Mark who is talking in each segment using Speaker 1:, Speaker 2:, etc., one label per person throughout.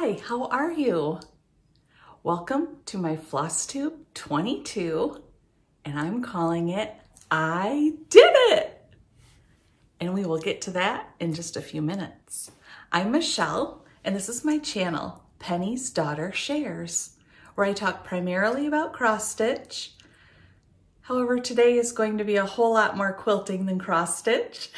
Speaker 1: Hi, how are you? Welcome to my Flosstube 22, and I'm calling it I Did It! And we will get to that in just a few minutes. I'm Michelle, and this is my channel, Penny's Daughter Shares, where I talk primarily about cross stitch. However, today is going to be a whole lot more quilting than cross stitch.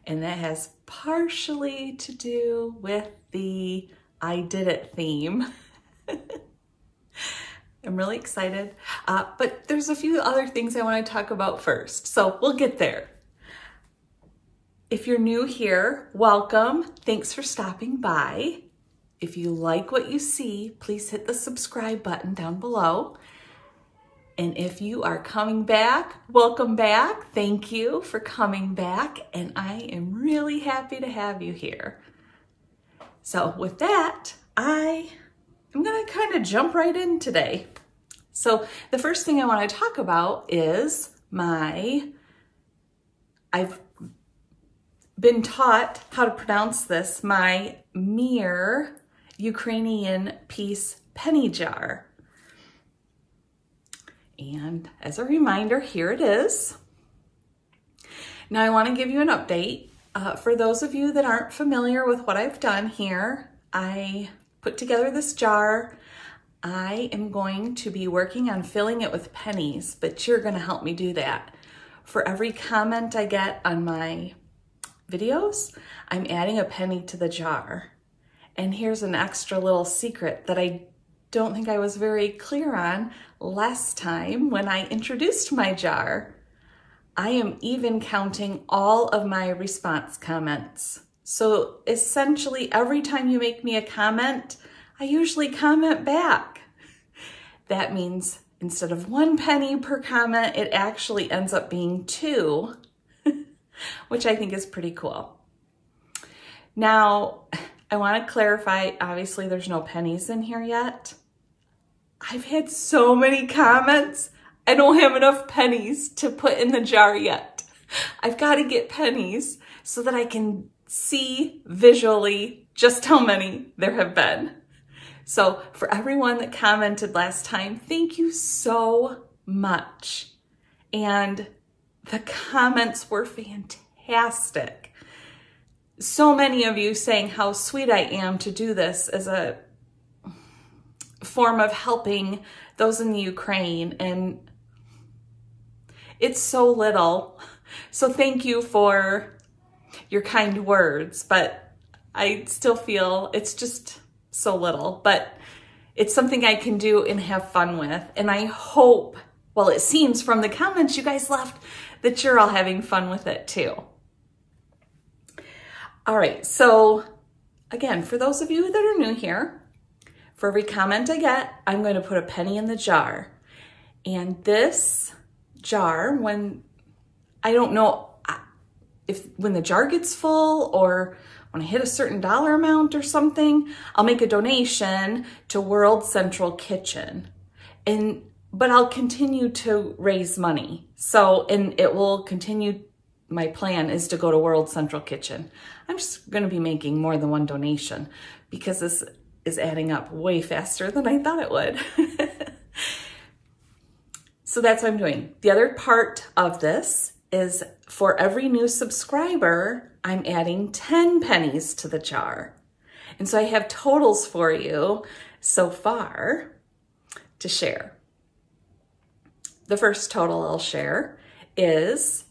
Speaker 1: And that has partially to do with the I Did It theme. I'm really excited, but there's a few other things I want to talk about first, so we'll get there. If you're new here, welcome. Thanks for stopping by. If you like what you see, please hit the subscribe button down below. And if you are coming back, welcome back. Thank you for coming back, and I am really happy to have you here. So with that, I am gonna kind of jump right in today. So the first thing I want to talk about is I've been taught how to pronounce this, my Myr-Ukrainian piece penny jar. And as a reminder, here it is. Now I want to give you an update. For those of you that aren't familiar with what I've done here, I put together this jar. I am going to be working on filling it with pennies, but you're going to help me do that. For every comment I get on my videos, I'm adding a penny to the jar. And here's an extra little secret that I don't think I was very clear on last time when I introduced my jar. I am even counting all of my response comments. So essentially every time you make me a comment, I usually comment back. That means instead of 1 penny per comment, it actually ends up being 2, which I think is pretty cool. Now, I want to clarify, obviously there's no pennies in here yet. I've had so many comments, I don't have enough pennies to put in the jar yet. I've got to get pennies so that I can see visually just how many there have been. So for everyone that commented last time, thank you so much. And the comments were fantastic. So many of you saying how sweet I am to do this as a form of helping those in the Ukraine, and it's so little. So thank you for your kind words, but I still feel it's just so little, but it's something I can do and have fun with. And I hope, well, it seems from the comments you guys left that you're all having fun with it too. All right, so again, for those of you that are new here, for every comment I get, I'm going to put a penny in the jar. And this jar, when I don't know if when the jar gets full or when I hit a certain dollar amount or something, I'll make a donation to World Central Kitchen. But I'll continue to raise money. So, and it will continue, my plan is to go to World Central Kitchen. I'm just going to be making more than 1 donation because this is adding up way faster than I thought it would. So that's what I'm doing. The other part of this is for every new subscriber, I'm adding 10 pennies to the jar. And so I have totals for you so far to share. The first total I'll share is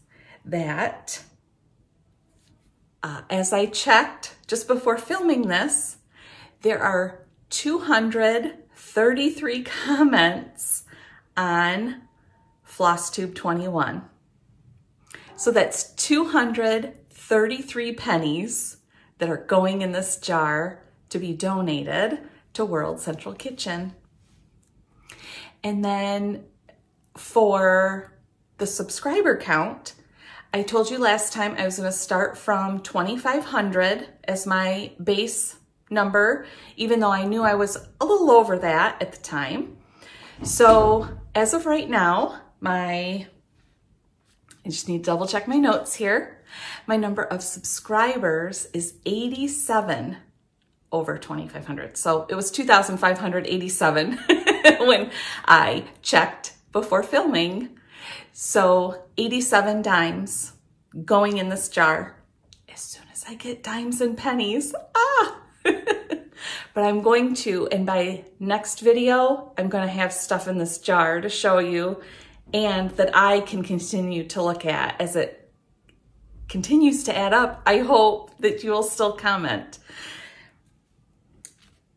Speaker 1: that as I checked just before filming this, there are 233 comments on Flosstube 21. So that's 233 pennies that are going in this jar to be donated to World Central Kitchen. And then for the subscriber count, I told you last time I was going to start from 2,500 as my base number, even though I knew I was a little over that at the time. So as of right now, I just need to double check my notes here. My number of subscribers is 87. over 2,500. So it was 2,587 when I checked before filming. So 87 dimes going in this jar as soon as I get dimes and pennies. But I'm going to, and by next video, I'm going to have stuff in this jar to show you and that I can continue to look at as it continues to add up. I hope that you will still comment.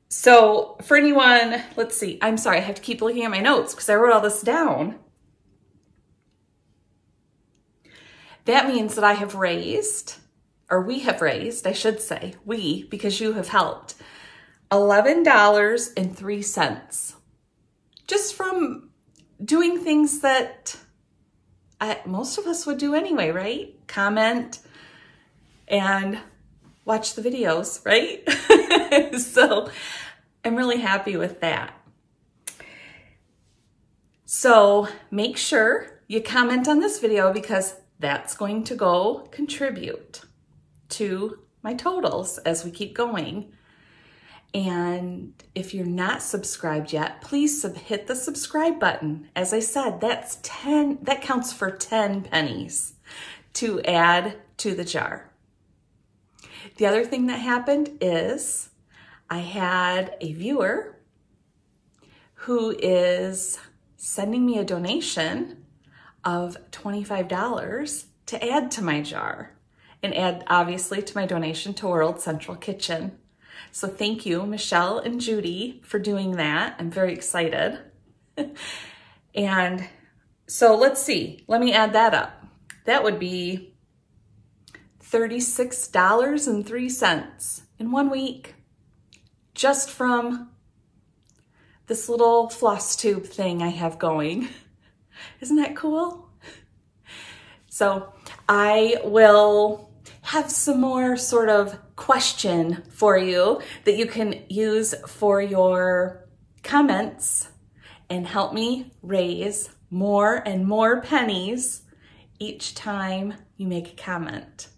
Speaker 1: So for anyone, let's see, I'm sorry, I have to keep looking at my notes because I wrote all this down. That means that I have raised, or we have raised, I should say, we, because you have helped, $11.03 just from doing things that most of us would do anyway, right? Comment and watch the videos, right? So I'm really happy with that. So make sure you comment on this video because that's going to go contribute to my totals as we keep going. And if you're not subscribed yet, please hit the subscribe button. As I said, that counts for 10 pennies to add to the jar. The other thing that happened is I had a viewer who is sending me a donation of $25 to add to my jar and add obviously to my donation to World Central Kitchen. So thank you, Michelle and Judy, for doing that. I'm very excited. And so let's see, let me add that up. That would be $36.03 in 1 week, just from this little Flosstube thing I have going. Isn't that cool? So I will have some more sort of question for you that you can use for your comments and help me raise more and more pennies each time you make a comment.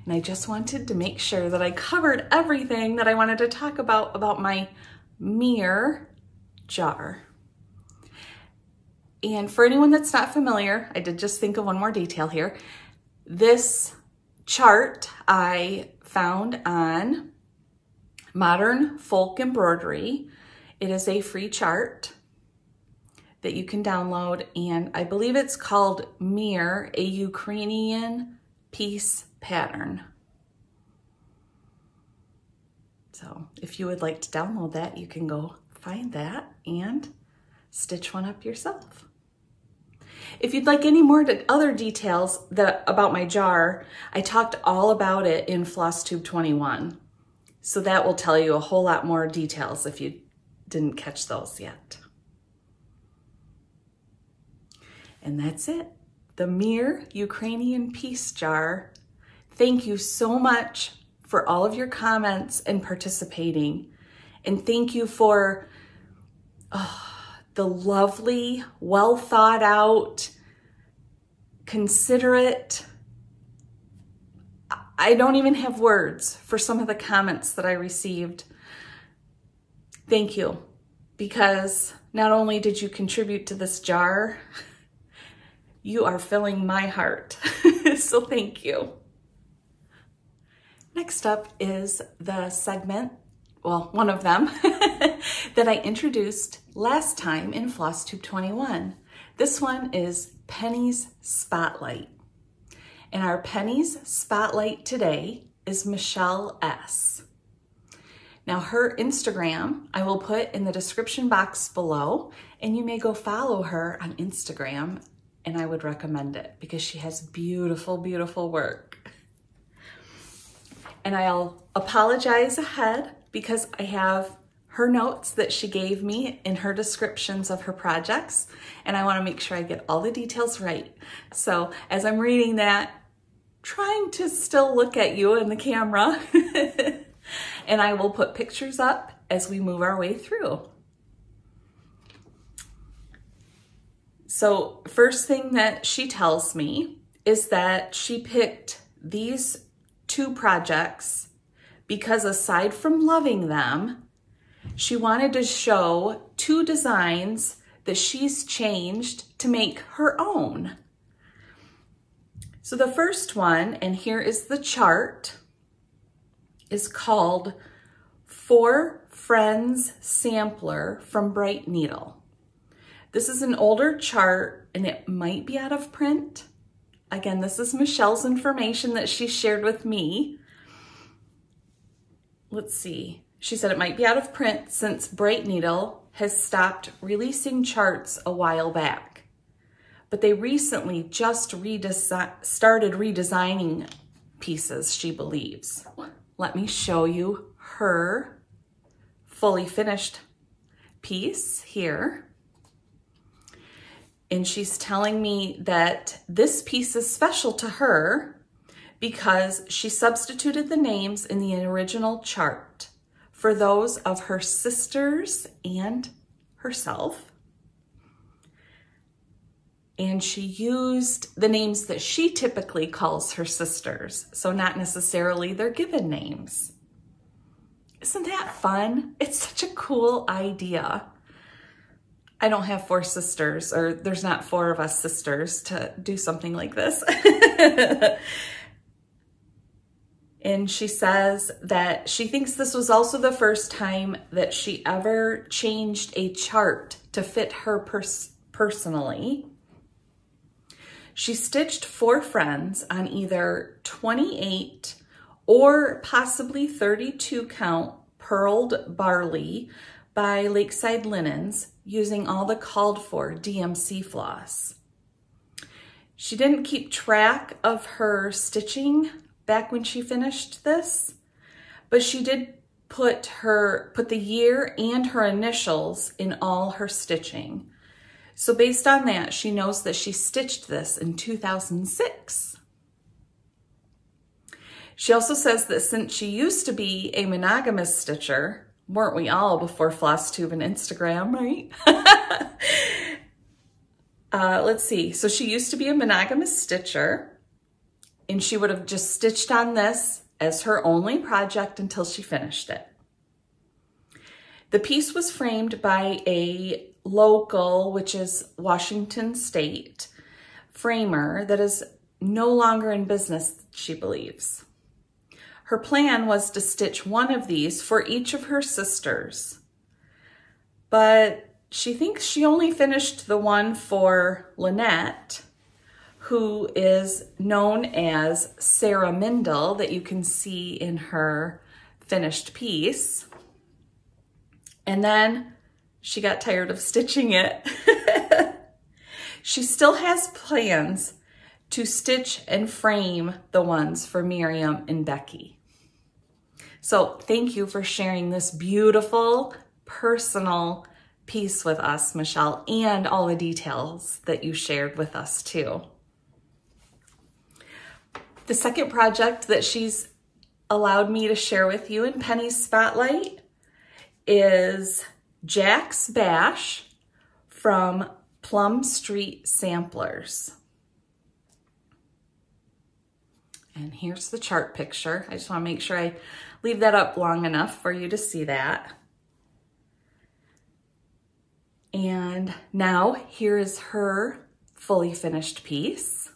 Speaker 1: And I just wanted to make sure that I covered everything that I wanted to talk about my Myr jar. And for anyone that's not familiar, I did just think of one more detail here. This chart I found on Modern Folk Embroidery. It is a free chart that you can download, and I believe it's called Myr, a Ukrainian piece pattern. So if you would like to download that, you can go find that and stitch one up yourself. If you'd like any more other details about my jar, I talked all about it in Flosstube 21. So that will tell you a whole lot more details if you didn't catch those yet. And that's it. The Myr Ukrainian piece jar. Thank you so much for all of your comments and participating. And thank you for the lovely, well thought out, considerate, I don't even have words for some of the comments that I received. Thank you, because not only did you contribute to this jar, you are filling my heart. So thank you. Next up is the segment, well, one of them, that I introduced last time in Flosstube 21. This one is Penny's Spotlight. And our Penny's Spotlight today is Michelle S. Now her Instagram, I will put in the description box below, and you may go follow her on Instagram, and I would recommend it because she has beautiful, beautiful work. And I'll apologize ahead because I have her notes that she gave me in her descriptions of her projects, and I want to make sure I get all the details right. So as I'm reading that, trying to still look at you in the camera, and I will put pictures up as we move our way through. So first thing that she tells me is that she picked these 2 projects because aside from loving them, she wanted to show 2 designs that she's changed to make her own. So the first one, and here is the chart, is called 4 Friends Sampler from Brightneedle. This is an older chart and it might be out of print. Again, this is Michelle's information that she shared with me. Let's see. She said it might be out of print since Brightneedle has stopped releasing charts a while back. But they recently just started redesigning pieces, she believes. Let me show you her fully finished piece here. And she's telling me that this piece is special to her because she substituted the names in the original chart for those of her sisters and herself. And she used the names that she typically calls her sisters, so not necessarily their given names. Isn't that fun? It's such a cool idea. I don't have 4 sisters, or there's not 4 of us sisters to do something like this. And she says that she thinks this was also the first time that she ever changed a chart to fit her personally. She stitched 4 friends on either 28 or possibly 32 count purled barley by Lakeside Linens using all the called for DMC floss. She didn't keep track of her stitching back when she finished this, but she did put the year and her initials in all her stitching. So based on that, she knows that she stitched this in 2006. She also says that since she used to be a monogamous stitcher, weren't we all before Flosstube and Instagram, right? Let's see. So she used to be a monogamous stitcher, and she would have just stitched on this as her only project until she finished it. The piece was framed by a local, which is Washington State, framer that is no longer in business, she believes. Her plan was to stitch one of these for each of her sisters, but she thinks she only finished the one for Lynette, who is known as Sarah Mindel, that you can see in her finished piece. And then she got tired of stitching it. She still has plans to stitch and frame the ones for Miriam and Becky. So thank you for sharing this beautiful, personal piece with us, Michelle, and all the details that you shared with us too. The second project that she's allowed me to share with you in Penny's Spotlight is Jack's Bash from Plum Street Samplers. And here's the chart picture. I just want to make sure I leave that up long enough for you to see that. And now here is her fully finished piece.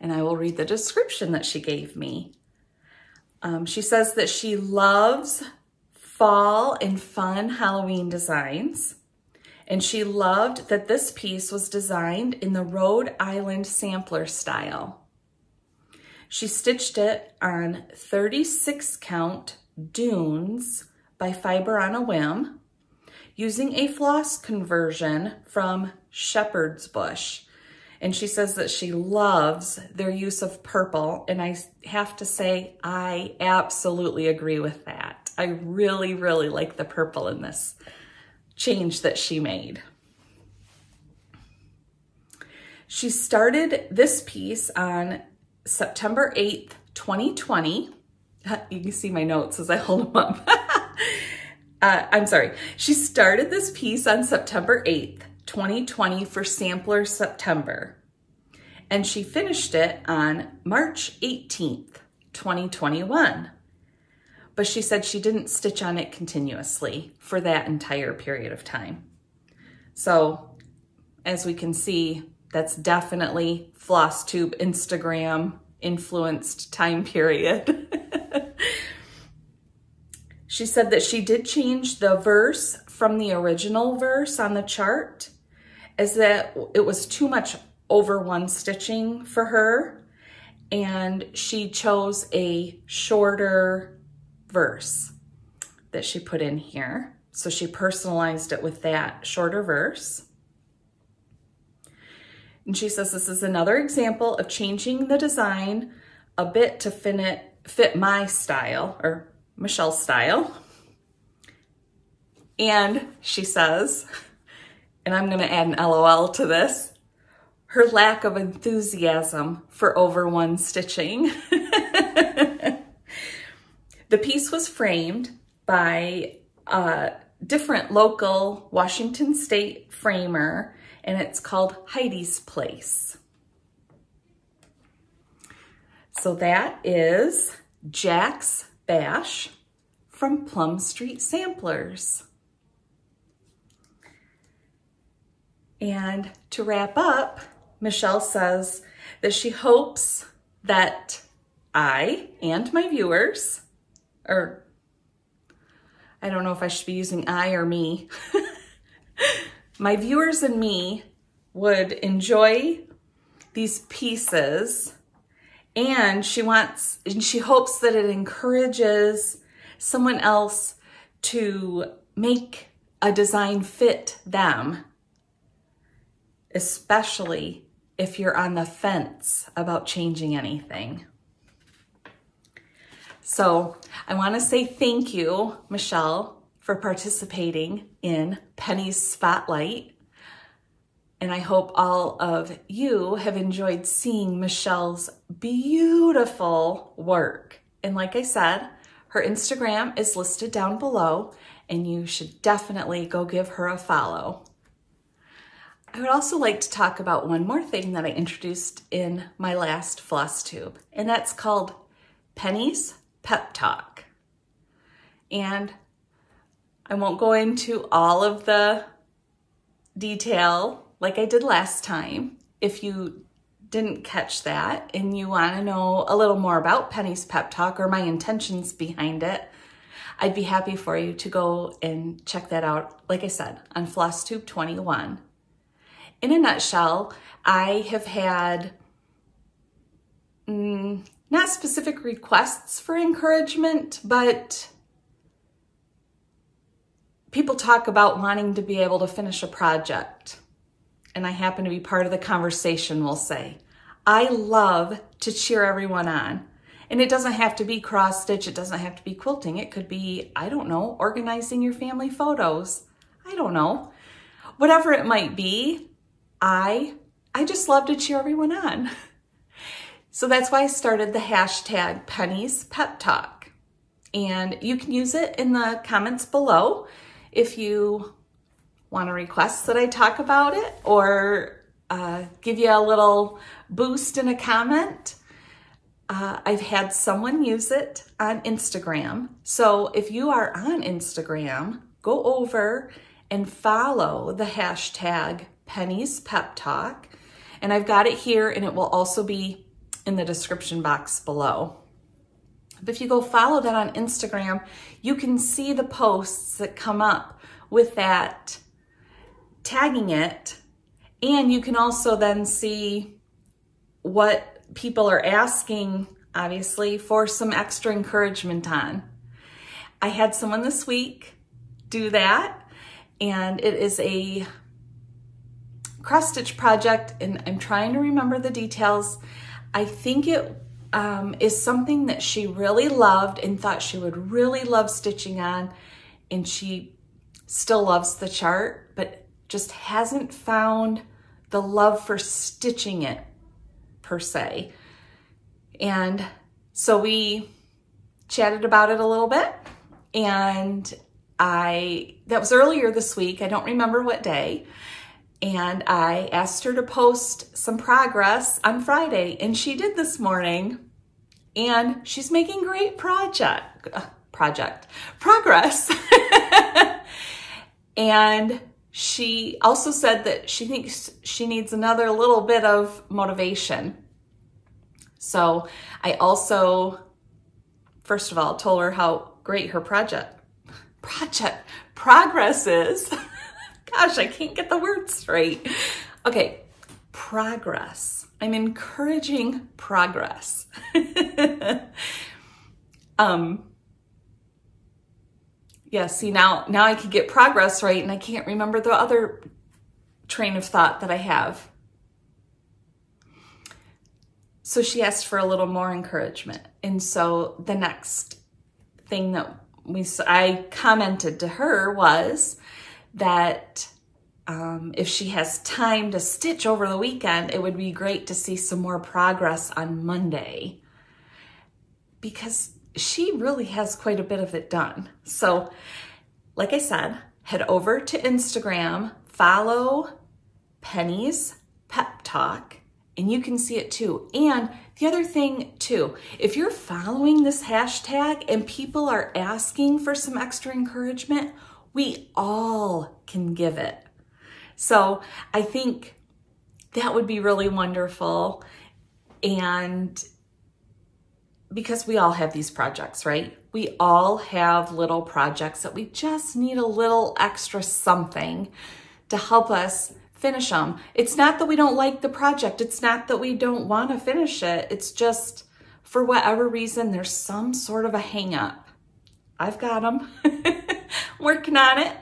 Speaker 1: And I will read the description that she gave me. She says that she loves fall and fun Halloween designs. And she loved that this piece was designed in the Rhode Island sampler style. She stitched it on 36 count Dunes by Fiber on a Whim using a floss conversion from Shepherd's Bush. And she says that she loves their use of purple. And I have to say, I absolutely agree with that. I really, really like the purple in this change that she made. She started this piece on September 8th, 2020. You can see my notes as I hold them up. I'm sorry. She started this piece on September 8th, 2020 for Sampler September. and she finished it on March 18th, 2021. But she said she didn't stitch on it continuously for that entire period of time. So as we can see, that's definitely Flosstube Instagram influenced time period. She said that she did change the verse from the original verse on the chart, as that it was too much over one stitching for her, and she chose a shorter verse that she put in here. So she personalized it with that shorter verse. And she says this is another example of changing the design a bit to fit my style, or Michelle's style. And she says, and I'm going to add an LOL to this, her lack of enthusiasm for over one stitching. The piece was framed by a different local Washington State framer, and it's called Heidi's Place. So that is Jack's Bash from Plum Street Samplers. And to wrap up, Michelle says that she hopes that I and my viewers, or I don't know if I should be using I or me, my viewers and me would enjoy these pieces, and she hopes that it encourages someone else to make a design fit them, especially if you're on the fence about changing anything. So I want to say thank you, Michelle, for participating in Penny's Spotlight. And I hope all of you have enjoyed seeing Michelle's beautiful work. And like I said, her Instagram is listed down below, and you should definitely go give her a follow. I would also like to talk about one more thing that I introduced in my last Flosstube, and that's called Penny's Pep Talk. And I won't go into all of the detail like I did last time. If you didn't catch that and you want to know a little more about Penny's Pep Talk or my intentions behind it, I'd be happy for you to go and check that out, like I said, on Flosstube 21. In a nutshell, I have had not specific requests for encouragement, but people talk about wanting to be able to finish a project. And I happen to be part of the conversation, we'll say. I love to cheer everyone on. And it doesn't have to be cross stitch, it doesn't have to be quilting. It could be, I don't know, organizing your family photos. I don't know. Whatever it might be, I just love to cheer everyone on. So that's why I started the hashtag Penny's Pep Talk. And you can use it in the comments below if you want to request that I talk about it, or give you a little boost in a comment. I've had someone use it on Instagram. So if you are on Instagram, go over and follow the hashtag Penny's Pep Talk. And I've got it here, and it will also be in the description box below. But if you go follow that on Instagram, you can see the posts that come up with that, tagging it, and you can also then see what people are asking, obviously, for some extra encouragement on. I had someone this week do that, and it is a cross-stitch project, and I'm trying to remember the details. I think it is something that she really loved and thought she would really love stitching on, and she still loves the chart, but just hasn't found the love for stitching it per se. And so we chatted about it a little bit, and that was earlier this week. I don't remember what day. and I asked her to post some progress on Friday, and she did this morning, and she's making great progress. And she also said that she thinks she needs another little bit of motivation. So I also, first of all, told her how great her progress is. Gosh, I can't get the word straight. Okay, progress. I'm encouraging progress. Yeah, see, now I could get progress right, and I can't remember the other train of thought that I have. So she asked for a little more encouragement. And so the next thing that I commented to her was that if she has time to stitch over the weekend, it would be great to see some more progress on Monday, because she really has quite a bit of it done. So like I said, head over to Instagram, follow Penny's Pep Talk, and you can see it too. And the other thing too, if you're following this hashtag and people are asking for some extra encouragement, we all can give it. So I think that would be really wonderful. And because we all have these projects, right? We all have little projects that we just need a little extra something to help us finish them. It's not that we don't like the project. It's not that we don't want to finish it. It's just for whatever reason, there's some sort of a hang up. I've got them, working on it.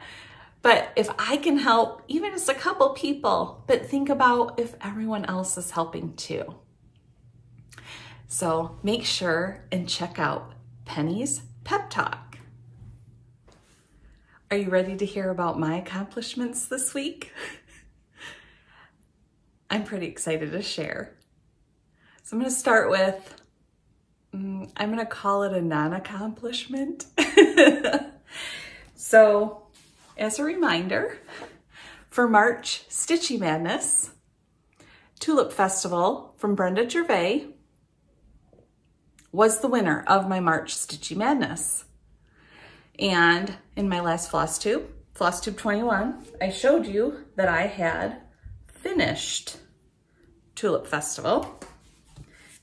Speaker 1: But if I can help, even just a couple people, but think about if everyone else is helping too. So make sure and check out Penny's Pep Talk. Are you ready to hear about my accomplishments this week? I'm pretty excited to share. So I'm going to start with, I'm going to call it a non-accomplishment. So as a reminder, for March Stitchy Madness, Tulip Festival from Brenda Gervais was the winner of my March Stitchy Madness. And in my last Flosstube 21, I showed you that I had finished Tulip Festival.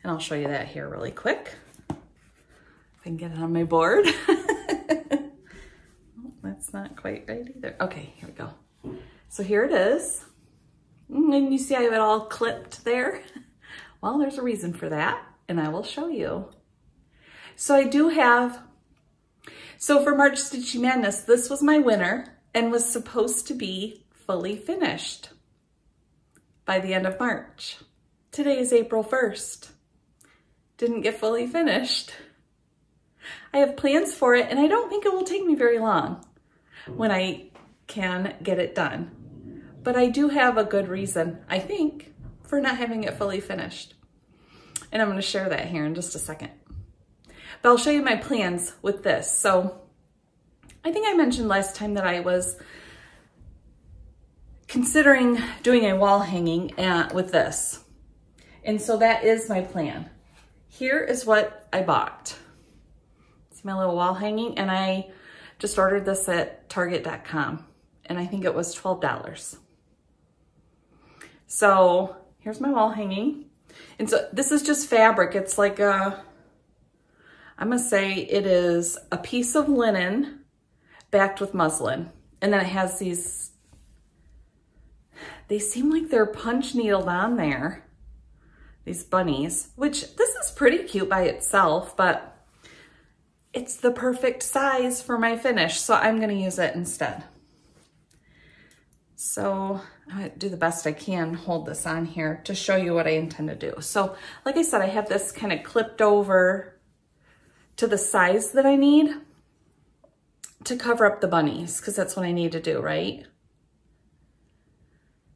Speaker 1: And I'll show you that here really quick. If I can get it on my board. That's not quite right either. Okay, here we go. So here it is. And you see I have it all clipped there? Well, there's a reason for that, and I will show you. So I do have, so for March Stitchy Madness, this was my winner and was supposed to be fully finished by the end of March. Today is April 1st. Didn't get fully finished. I have plans for it, and I don't think it will take me very long when I can get it done. But I do have a good reason, I think, for not having it fully finished. And I'm going to share that here in just a second. But I'll show you my plans with this. So I think I mentioned last time that I was considering doing a wall hanging with this. And so that is my plan. Here is what I bought. See my little wall hanging? And I just ordered this at Target.com. And I think it was $12. So here's my wall hanging. And so this is just fabric. It's like a, I'm gonna say it is a piece of linen backed with muslin. And then it has these, they seem like they're punch needled on there. These bunnies, which this is pretty cute by itself, but it's the perfect size for my finish. So I'm gonna use it instead. So I'm gonna do the best I can, hold this on here to show you what I intend to do. So like I said, I have this kind of clipped over to the size that I need to cover up the bunnies, because that's what I need to do, right?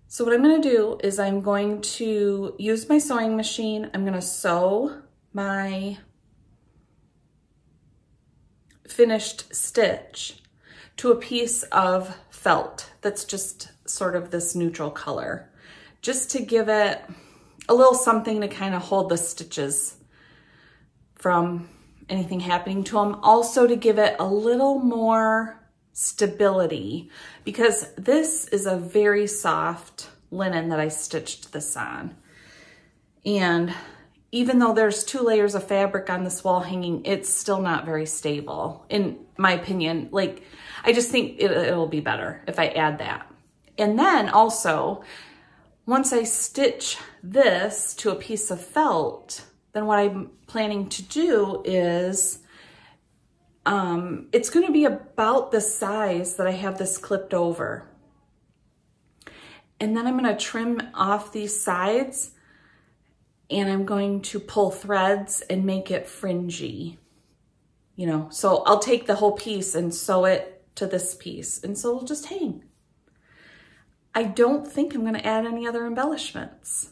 Speaker 1: So what I'm gonna do is I'm going to use my sewing machine. I'm gonna sew my finished stitch to a piece of felt that's just sort of this neutral color, just to give it a little something to kind of hold the stitches from anything happening to them. Also to give it a little more stability, because this is a very soft linen that I stitched this on. And even though there's 2 layers of fabric on this wall hanging, it's still not very stable, in my opinion. Like, I just think it'll be better if I add that. And then also, once I stitch this to a piece of felt, then what I'm planning to do is, it's gonna be about the size that I have this clipped over. And then I'm gonna trim off these sides, and I'm going to pull threads and make it fringy, you know. So I'll take the whole piece and sew it to this piece, and so it'll just hang. I don't think I'm gonna add any other embellishments.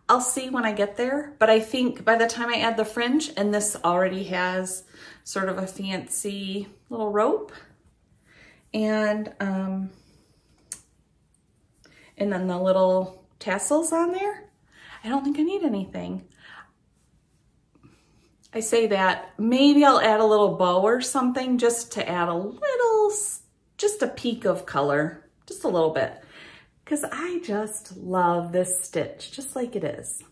Speaker 1: I'll see when I get there, but I think by the time I add the fringe, and this already has sort of a fancy little rope, and then the little tassels on there, I don't think I need anything. I say that, maybe I'll add a little bow or something just to add a little, just a peak of color, just a little bit, because I just love this stitch, just like it is.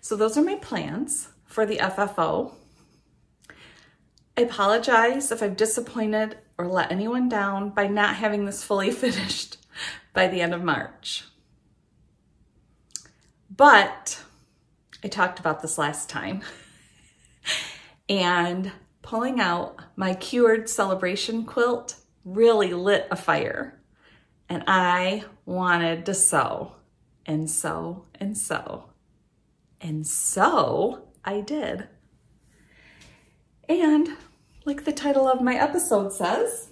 Speaker 1: So those are my plans for the FFO. I apologize if I've disappointed or let anyone down by not having this fully finished by the end of March. But I talked about this last time, and pulling out my cured celebration quilt really lit a fire, and I wanted to sew and sew and sew, and so I did. And like the title of my episode says,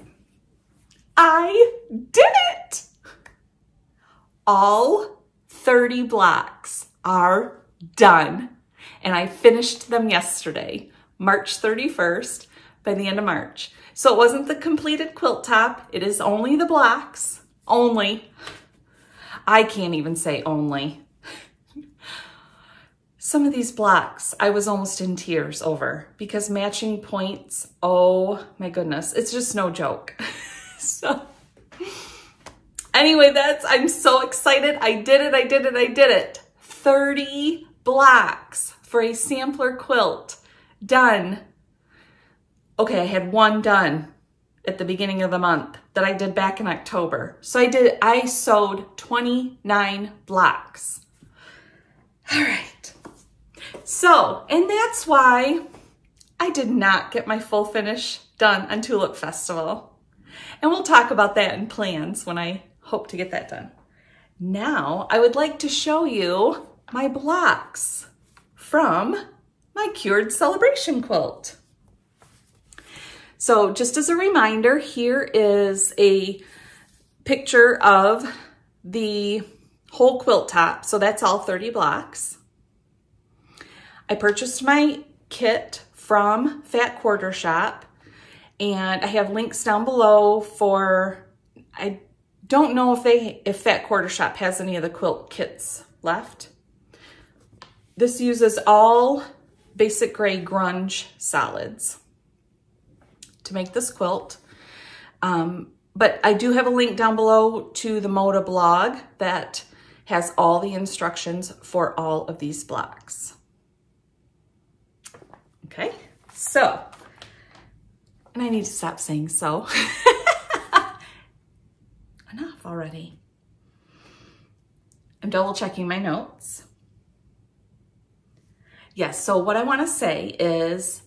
Speaker 1: I did it! All 30 blocks are done, and I finished them yesterday, March 31st, by the end of March. So it wasn't the completed quilt top, it is only the blocks, only. I can't even say only. Some of these blocks I was almost in tears over, because matching points, oh my goodness, it's just no joke. So anyway, I'm so excited. I did it, I did it, I did it. 30 blocks for a sampler quilt done. Okay, I had one done at the beginning of the month that I did back in October. So I sewed 29 blocks. All right. So, and that's why I did not get my full finish done on Tulip Festival. And we'll talk about that in plans when I hope to get that done. Now, I would like to show you my blocks from my cured celebration quilt. So just as a reminder, here is a picture of the whole quilt top. So that's all 30 blocks. I purchased my kit from Fat Quarter Shop, and I have links down below for, I don't know if Fat Quarter Shop has any of the quilt kits left. This uses all basic gray grunge solids to make this quilt. But I do have a link down below to the Moda blog that has all the instructions for all of these blocks. Okay, so, and I need to stop saying so. Enough already. I'm double checking my notes. Yes, so what I want to say is,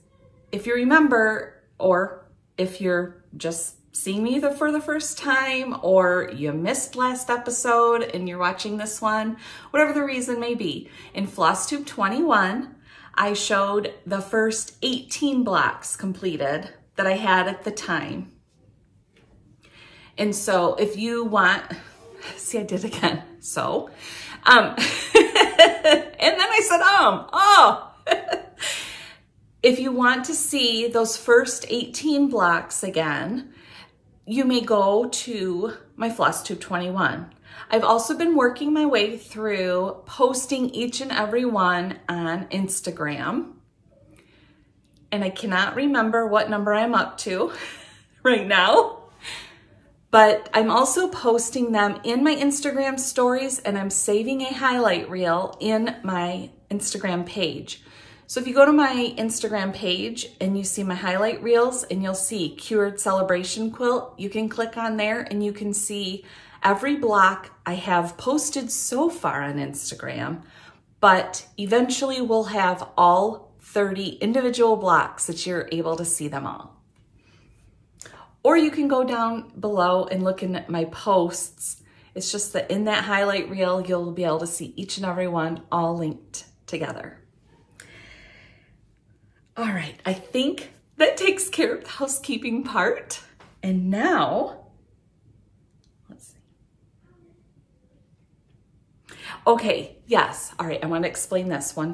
Speaker 1: if you remember, or if you're just seeing me for the first time, or you missed last episode and you're watching this one, whatever the reason may be, in Flosstube 21, I showed the first 18 blocks completed that I had at the time. And so if you want, see, I did again. So, and then I said, oh. If you want to see those first 18 blocks again, you may go to my Flosstube 21. I've also been working my way through posting each and every one on Instagram. And I cannot remember what number I'm up to right now. But I'm also posting them in my Instagram stories, and I'm saving a highlight reel in my Instagram page. So if you go to my Instagram page and you see my highlight reels and you'll see Cured Celebration Quilt, you can click on there and you can see every block I have posted so far on Instagram, but eventually we'll have all 30 individual blocks that you're able to see them all. Or you can go down below and look in my posts. It's just that in that highlight reel, you'll be able to see each and every one all linked together. All right, I think that takes care of the housekeeping part. And now, let's see. Okay, yes, all right, I want to explain this one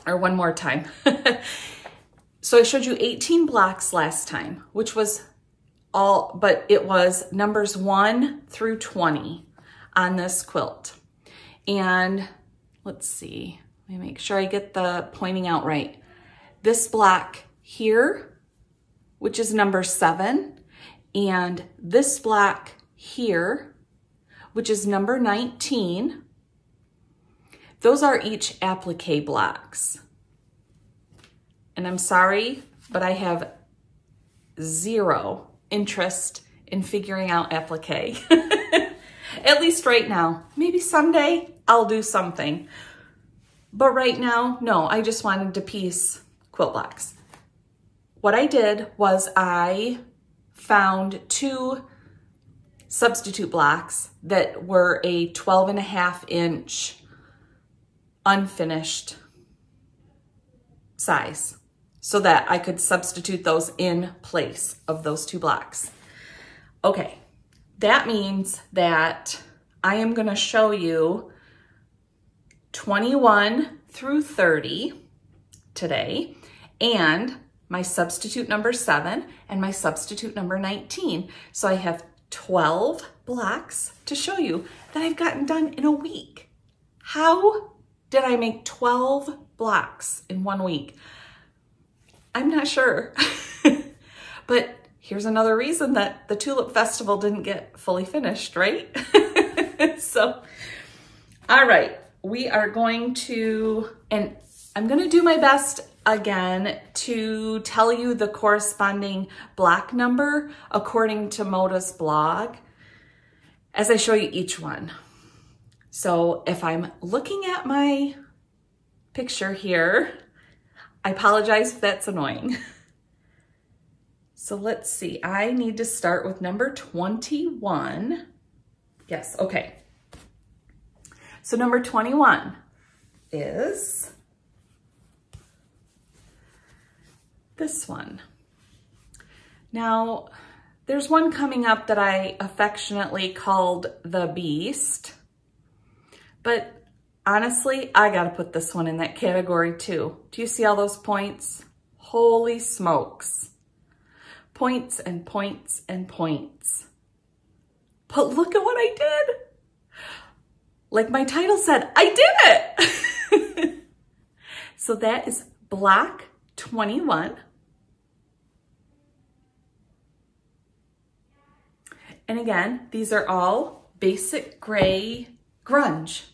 Speaker 1: more time. So I showed you 18 blocks last time, which was all, but it was numbers 1 through 20 on this quilt. And let's see, let me make sure I get the pointing out right. This block here, which is number 7, and this block here, which is number 19, those are each applique blocks. And I'm sorry, but I have zero interest in figuring out applique. At least right now. Maybe someday I'll do something. But right now, no, I just wanted to piece quilt blocks. What I did was I found 2 substitute blocks that were a 12.5-inch unfinished size so that I could substitute those in place of those 2 blocks. Okay, that means that I am going to show you 21 through 30 today, and my substitute number 7 and my substitute number 19. So I have 12 blocks to show you that I've gotten done in a week. How did I make 12 blocks in 1 week? I'm not sure. But here's another reason that the Tulip Festival didn't get fully finished, right? So, all right, we are going to, and I'm going to do my best again to tell you the corresponding block number according to Moda's blog as I show you each one. So if I'm looking at my picture here, I apologize if that's annoying. So let's see, I need to start with number 21. Yes, okay. So number 21 is this one. Now, there's one coming up that I affectionately called the Beast, but honestly, I gotta put this one in that category too. Do you see all those points? Holy smokes. Points and points and points. But look at what I did. Like my title said, I did it. So that is block 21. And again, these are all basic gray grunge.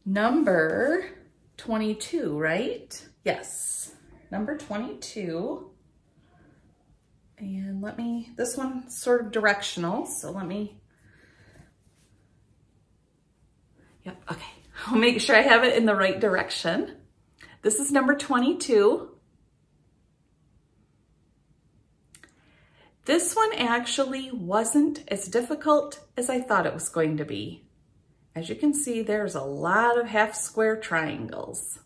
Speaker 1: Number 22, right? Yes, number 22. And let me, this one's sort of directional, so let me, yep, okay. I'll make sure I have it in the right direction. This is number 22. This one actually wasn't as difficult as I thought it was going to be. As you can see, there's a lot of half square triangles.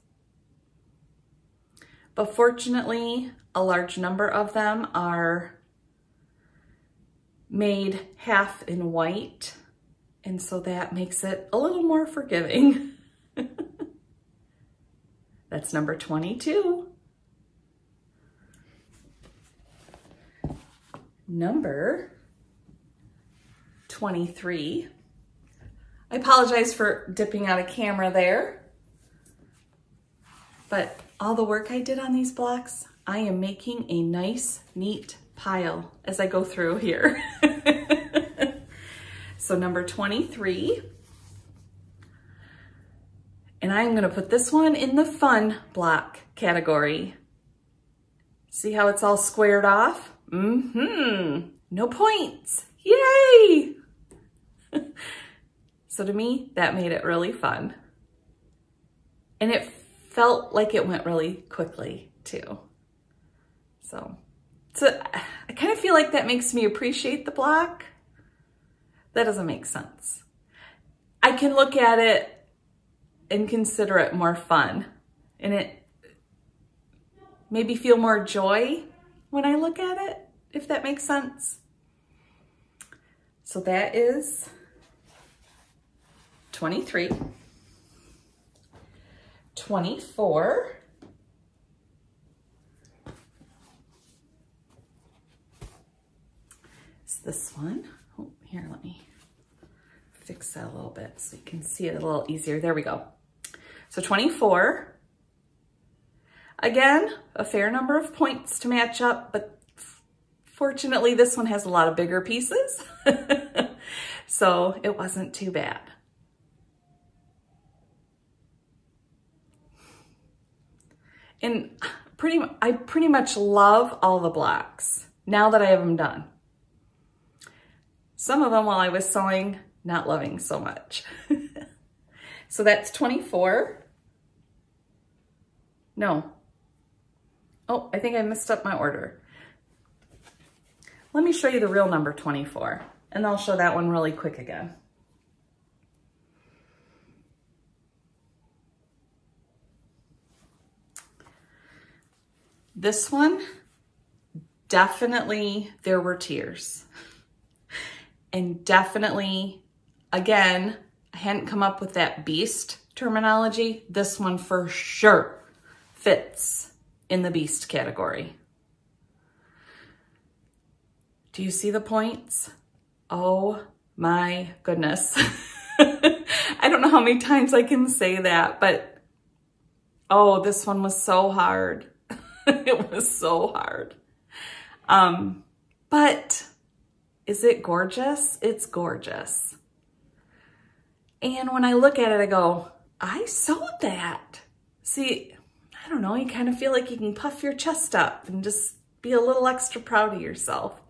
Speaker 1: But fortunately, a large number of them are made half in white, and so that makes it a little more forgiving. That's number 22. number 23. I apologize for dipping out of camera there, but all the work I did on these blocks, I am making a nice, neat pile as I go through here. So number 23, and I'm gonna put this one in the fun block category. See how it's all squared off? No points, yay! So to me, that made it really fun. And it felt like it went really quickly too. So I kind of feel like that makes me appreciate the block. That doesn't make sense. I can look at it and consider it more fun, and it maybe feel more joy when I look at it, if that makes sense. So that is 23. 24. It's this one. Oh, here, let me fix that a little bit so you can see it a little easier. There we go. So 24. Again, a fair number of points to match up, but fortunately this one has a lot of bigger pieces. So it wasn't too bad. And I pretty much love all the blocks now that I have them done. Some of them while I was sewing, not loving so much. So that's 24. No. Oh, I think I messed up my order. Let me show you the real number 24, and I'll show that one really quick again. This one, definitely there were tears. And definitely, again, I hadn't come up with that beast terminology. This one for sure fits in the beast category. Do you see the points? Oh my goodness. I don't know how many times I can say that, but oh, this one was so hard. It was so hard. But is it gorgeous? It's gorgeous. And when I look at it, I go, I sewed that. See, I don't know, you kind of feel like you can puff your chest up and just be a little extra proud of yourself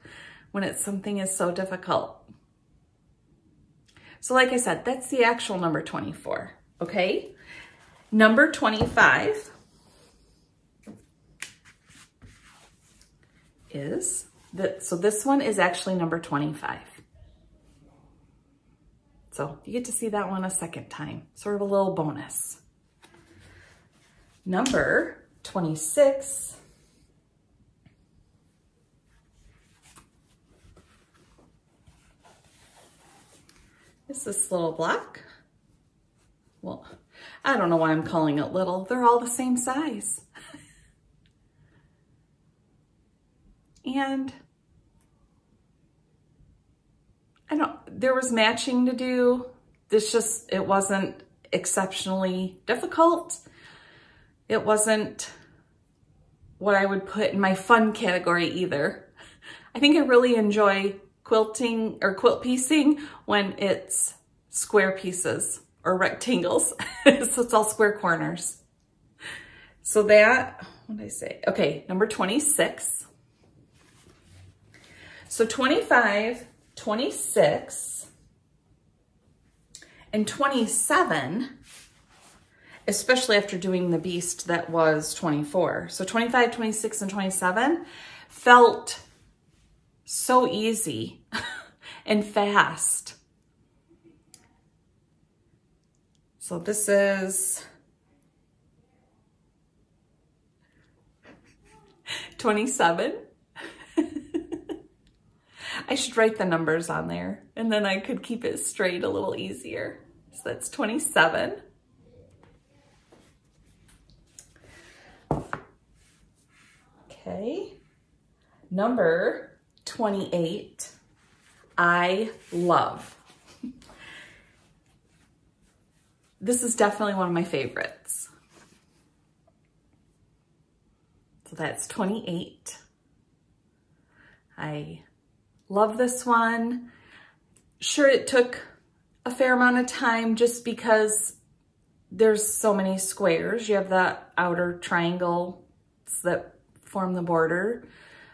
Speaker 1: when it's something is so difficult. So like I said, that's the actual number 24, okay? Number 25 is, so this one is actually number 25. So you get to see that one a second time, sort of a little bonus. Number 26 is this little block. Well, I don't know why I'm calling it little. They're all the same size. And there was matching to do. It wasn't exceptionally difficult. It wasn't what I would put in my fun category either. I think I really enjoy quilting or quilt piecing when it's square pieces or rectangles. So it's all square corners. So that, what did I say? Okay, number 26. So 25, 26, and 27, especially after doing the beast that was 24. So 25, 26, and 27 felt so easy and fast. So this is 27. I should write the numbers on there and then I could keep it straight a little easier. So that's 27. Okay. Number 28, I love. This is definitely one of my favorites. So that's 28. I love this one. Sure, it took a fair amount of time just because there's so many squares. You have the outer triangle that form the border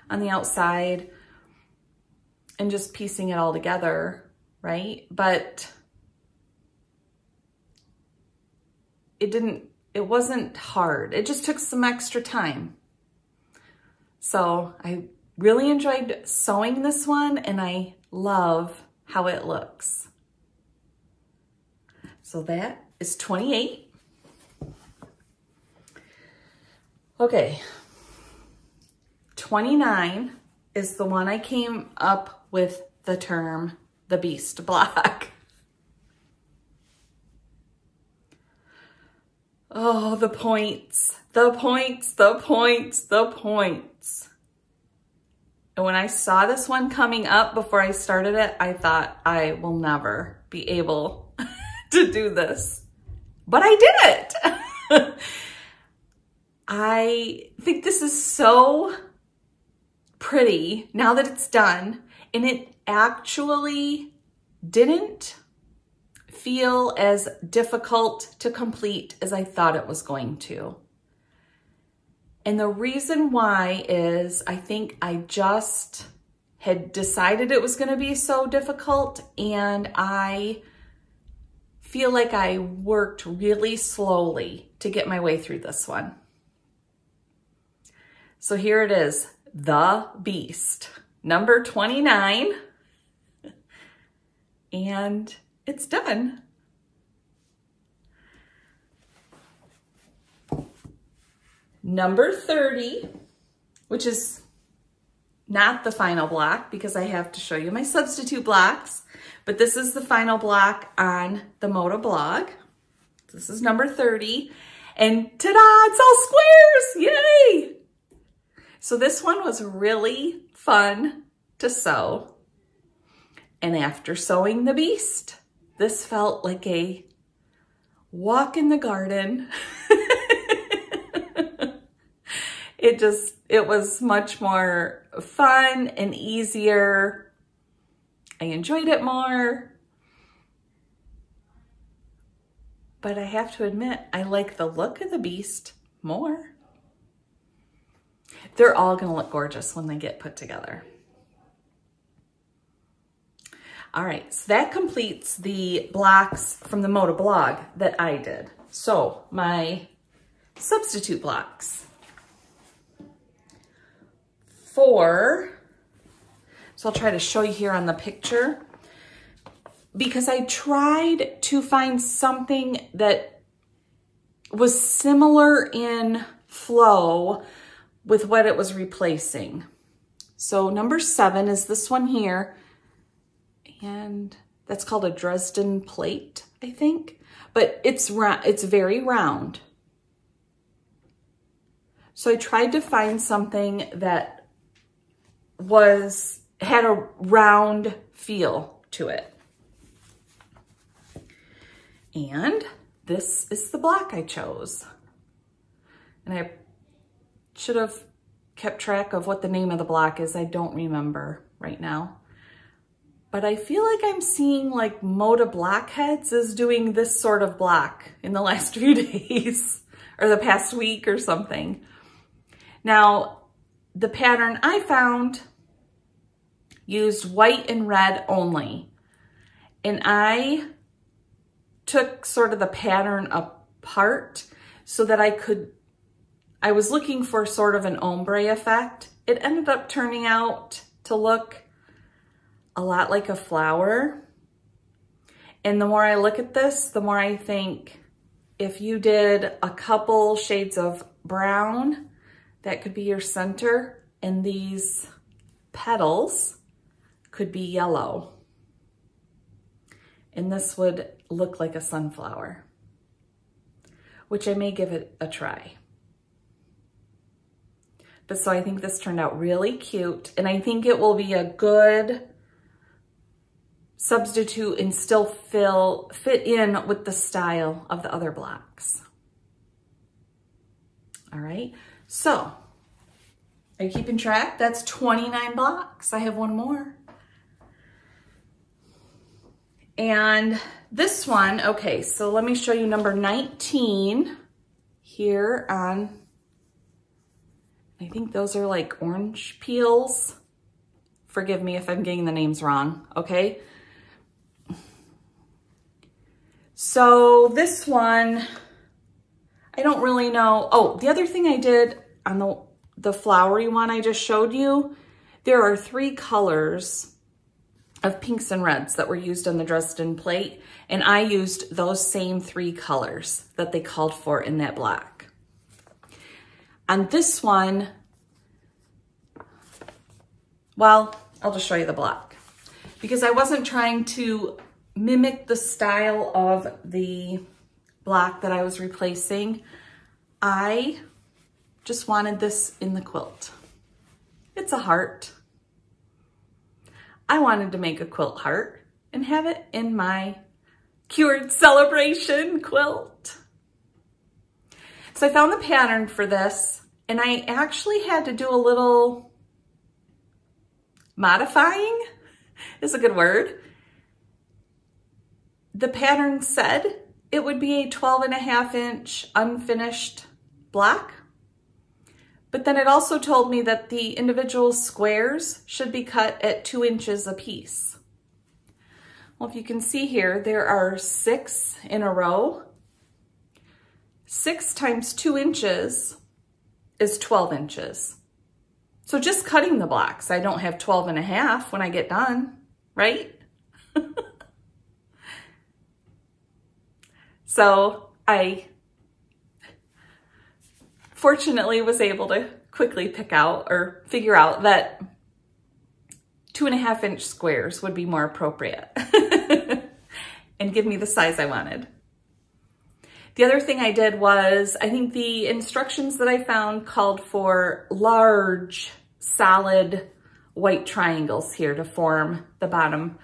Speaker 1: on the outside and just piecing it all together, right? But it wasn't hard. It just took some extra time. So I really enjoyed sewing this one, and I love how it looks. So that is 28. Okay, 29 is the one I came up with the term, the beast block. Oh, the points, the points, the points, the points. And when I saw this one coming up before I started it, I thought I will never be able to do this, but I did it. I think this is so pretty now that it's done, and it actually didn't feel as difficult to complete as I thought it was going to. And the reason why is I think I just had decided it was going to be so difficult, and I feel like I worked really slowly to get my way through this one. So here it is, the beast, number 29, and it's done. Number 30, which is not the final block because I have to show you my substitute blocks, but this is the final block on the Moda blog. This is number 30, and ta-da, it's all squares, yay! So this one was really fun to sew. And after sewing the beast, this felt like a walk in the garden. It was much more fun and easier. I enjoyed it more. But I have to admit, I like the look of the beast more. They're all gonna look gorgeous when they get put together. All right, so that completes the blocks from the Moda blog that I did. So my substitute blocks. So I'll try to show you here on the picture, because I tried to find something that was similar in flow with what it was replacing. So number 7 is this one here, and that's called a Dresden plate, I think, but it's very round. So I tried to find something that had a round feel to it. And this is the block I chose. And I should have kept track of what the name of the block is. I don't remember right now. But I feel like I'm seeing like Moda Blockheads is doing this sort of block in the last few days or the past week or something. Now, the pattern I found used white and red only. And I took sort of the pattern apart so that I was looking for sort of an ombre effect. It ended up turning out to look a lot like a flower. And the more I look at this, the more I think if you did a couple shades of brown, that could be your center, and these petals could be yellow. And this would look like a sunflower, which I may give it a try. But so I think this turned out really cute, and I think it will be a good substitute and still fit in with the style of the other blocks. All right, so are you keeping track? That's 29 blocks. I have one more. And this one, okay, so let me show you number 19 here on, I think those are like orange peels. Forgive me if I'm getting the names wrong, okay? So this one, I don't really know. Oh, the other thing I did on the flowery one I just showed you, there are 3 colors of pinks and reds that were used on the Dresden plate, and I used those same 3 colors that they called for in that black. On this one, well, I'll just show you the black because I wasn't trying to mimic the style of the black that I was replacing. I just wanted this in the quilt. It's a heart. I wanted to make a quilt heart and have it in my Cured Celebration quilt. So I found the pattern for this, and I actually had to do a little modifying, is a good word. The pattern said it would be a 12.5-inch unfinished block, but then it also told me that the individual squares should be cut at 2 inches a piece. Well, if you can see here, there are 6 in a row. 6 times 2 inches is 12 inches. So just cutting the blocks, I don't have 12.5 when I get done, right? So I fortunately was able to quickly pick out or figure out that 2.5-inch squares would be more appropriate and give me the size I wanted. The other thing I did was, I think the instructions that I found called for large, solid white triangles here to form the bottom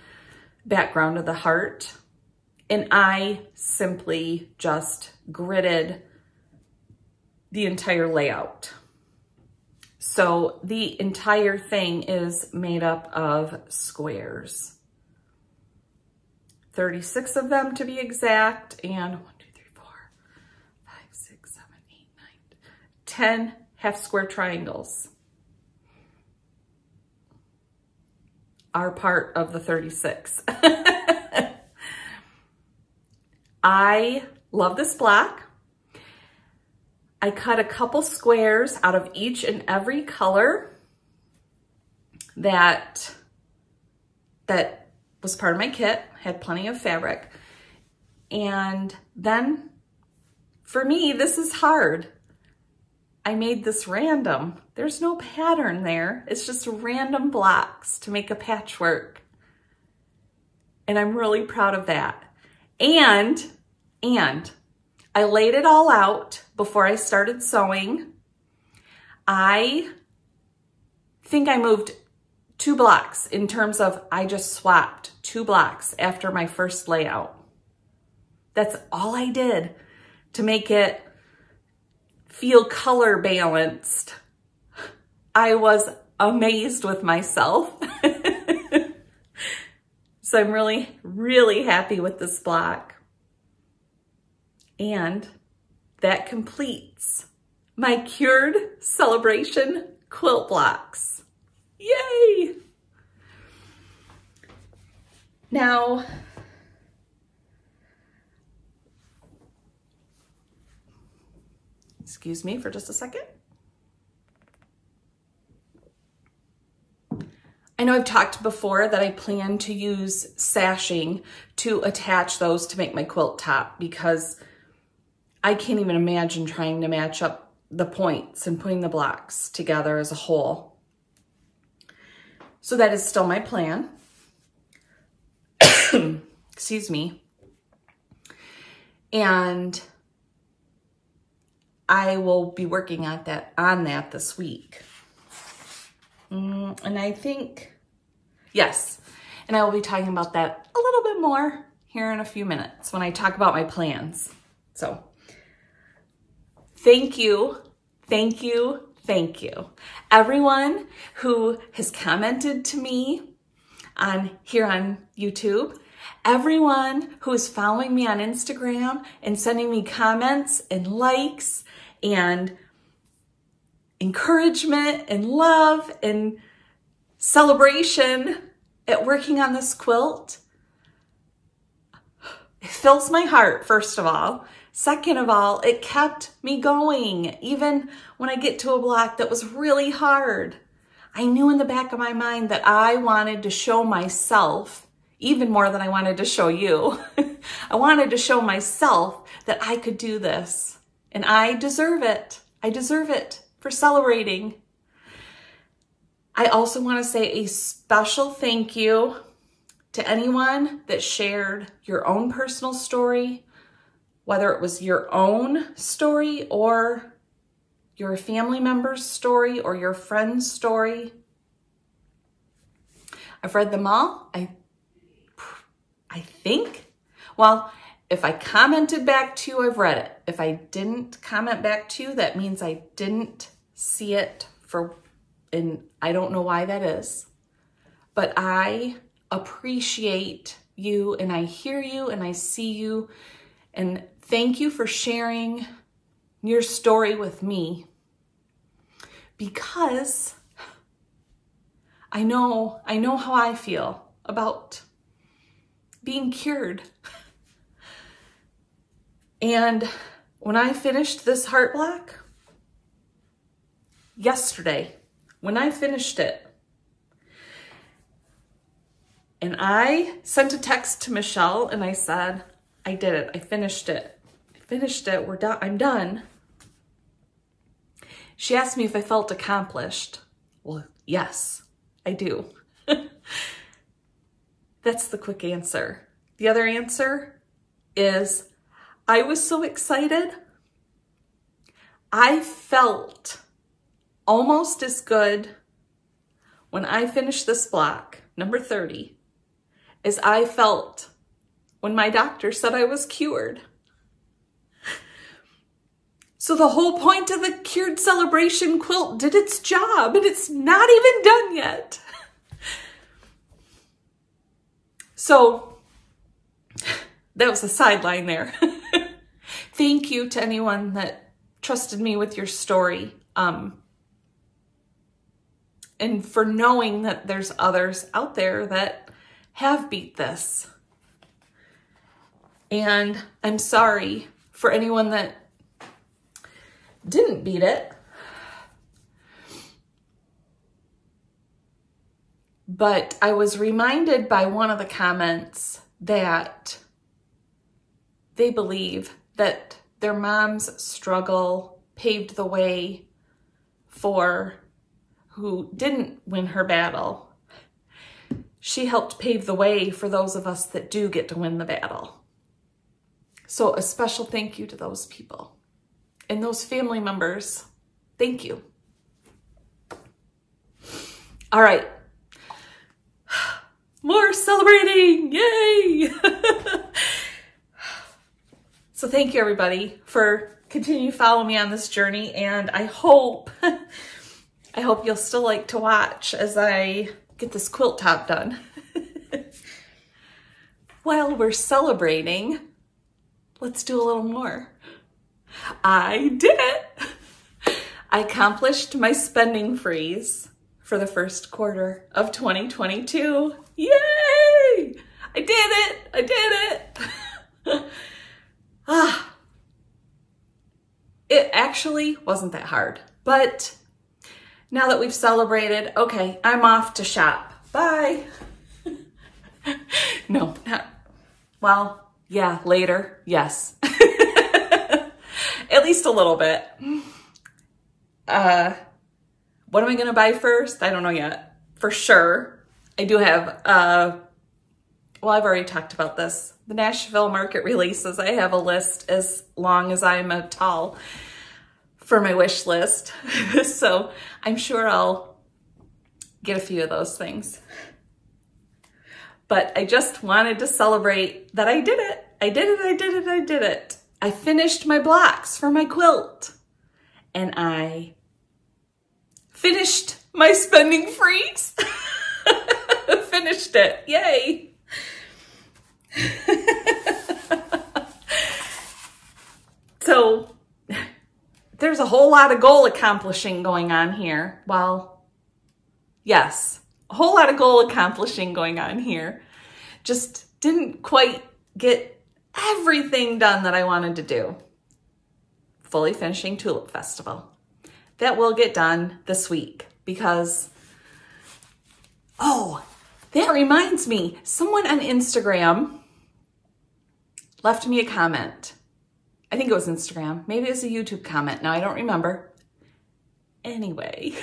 Speaker 1: background of the heart. And I simply just gridded the entire layout. So the entire thing is made up of squares. 36 of them to be exact, and 1, 2, 3, 4, 5, 6, 7, 8, 9, 10 half square triangles are part of the 36. I love this block. I cut a couple squares out of each and every color that was part of my kit, had plenty of fabric. And then for me, this is hard. I made this random. There's no pattern there. It's just random blocks to make a patchwork. And I'm really proud of that. And I laid it all out before I started sewing. I think I moved 2 blocks in terms of I just swapped 2 blocks after my first layout. That's all I did to make it feel color balanced. I was amazed with myself. So I'm really, really happy with this block. And that completes my Cured Celebration quilt blocks. Yay! Now, excuse me for just a second. I know I've talked before that I plan to use sashing to attach those to make my quilt top, because I can't even imagine trying to match up the points and putting the blocks together as a whole. So that is still my plan. Excuse me. And I will be working on that this week. And I think, yes, and I will be talking about that a little bit more here in a few minutes when I talk about my plans. So thank you, thank you, thank you. Everyone who has commented to me here on YouTube, everyone who is following me on Instagram and sending me comments and likes and encouragement and love and celebration at working on this quilt. It fills my heart, first of all. Second of all, it kept me going. Even when I get to a block that was really hard, I knew in the back of my mind that I wanted to show myself, even more than I wanted to show you. I wanted to show myself that I could do this, and I deserve it. I deserve it for celebrating. I also want to say a special thank you to anyone that shared your own personal story, whether it was your own story or your family member's story or your friend's story. I've read them all, I think. Well, if I commented back to you, I've read it. If I didn't comment back to you, that means I didn't see it and I don't know why that is. But I appreciate you, and I hear you, and I see you, and thank you for sharing your story with me, because I know how I feel about being cured. And when I finished this heart block yesterday, when I finished it, and I sent a text to Michelle and I said, I did it. I finished it. I finished it. We're done. I'm done. She asked me if I felt accomplished. Well, yes, I do. That's the quick answer. The other answer is I was so excited. I felt almost as good when I finished this block, number 30, as I felt when my doctor said I was cured. So the whole point of the Cured Celebration quilt did its job, and it's not even done yet. So that was a sideline there. Thank you to anyone that trusted me with your story. And for knowing that there's others out there that have beat this. And I'm sorry for anyone that didn't beat it. But I was reminded by one of the comments that they believe that their mom's struggle paved the way for who didn't win her battle. She helped pave the way for those of us that do get to win the battle. So a special thank you to those people and those family members. Thank you. All right. More celebrating. Yay. So thank you, everybody, for continuing to follow me on this journey. And I hope you'll still like to watch as I get this quilt top done. While we're celebrating, let's do a little more. I did it. I accomplished my spending freeze for the first quarter of 2022. Yay! I did it. I did it. It actually wasn't that hard, but now that we've celebrated, okay, I'm off to shop. Bye. No, not, well, yeah, later, yes. At least a little bit. What am I gonna buy first? I don't know yet. For sure, I do have, well, I've already talked about this. The Nashville market releases. I have a list as long as I'm tall for my wish list. So I'm sure I'll get a few of those things. But I just wanted to celebrate that I did it. I did it, I did it, I did it. I finished my blocks for my quilt. And I finished my spending freeze. Finished it, yay. So there's a whole lot of goal accomplishing going on here. Well, yes, a whole lot of goal accomplishing going on here. Just didn't quite get everything done that I wanted to do. Fully finishing Tulip Festival. That will get done this week because, oh, that reminds me, someone on Instagram left me a comment. I think it was Instagram. Maybe it was a YouTube comment. Now I don't remember. Anyway,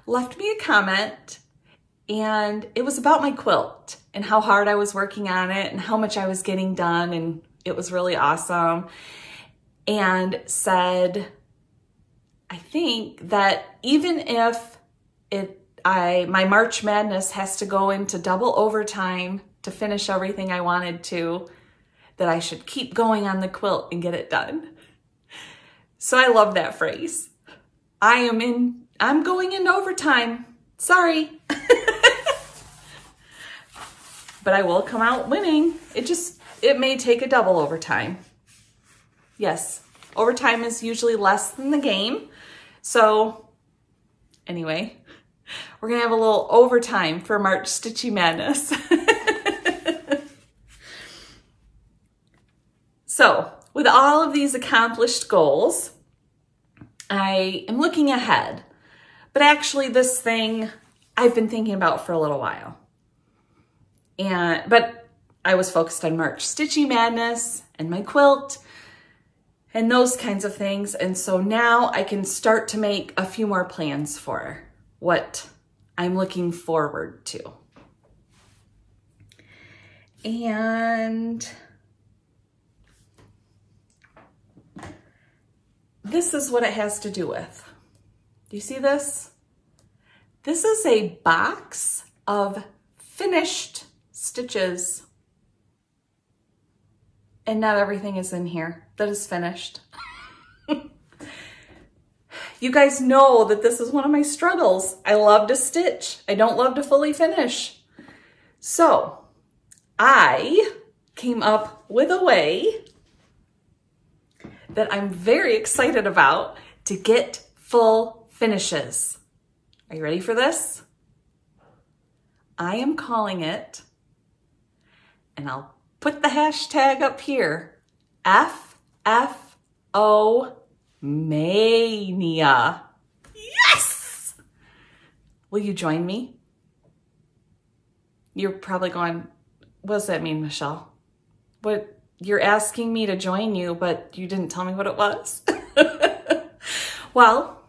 Speaker 1: left me a comment and it was about my quilt and how hard I was working on it and how much I was getting done, and it was really awesome. And said, I think that even if my March Madness has to go into double overtime to finish everything I wanted to, that I should keep going on the quilt and get it done. So I love that phrase. I'm going into overtime. Sorry. But I will come out winning. It may take a double overtime. Yes, overtime is usually less than the game. So anyway, we're gonna have a little overtime for March Stitchy Madness. So with all of these accomplished goals, I am looking ahead. But actually this thing I've been thinking about for a little while. But I was focused on March Stitchy Madness and my quilt and those kinds of things. And so now I can start to make a few more plans for what I'm looking forward to. And this is what it has to do with. Do you see this? This is a box of finished stitches. And not everything is in here that is finished. You guys know that this is one of my struggles. I love to stitch. I don't love to fully finish. So I came up with a way that I'm very excited about to get full finishes. Are you ready for this? I am calling it, and I'll put the hashtag up here, FFO Mania. Yes! Will you join me? You're probably going, what does that mean, Michelle? What, you're asking me to join you, but you didn't tell me what it was? Well,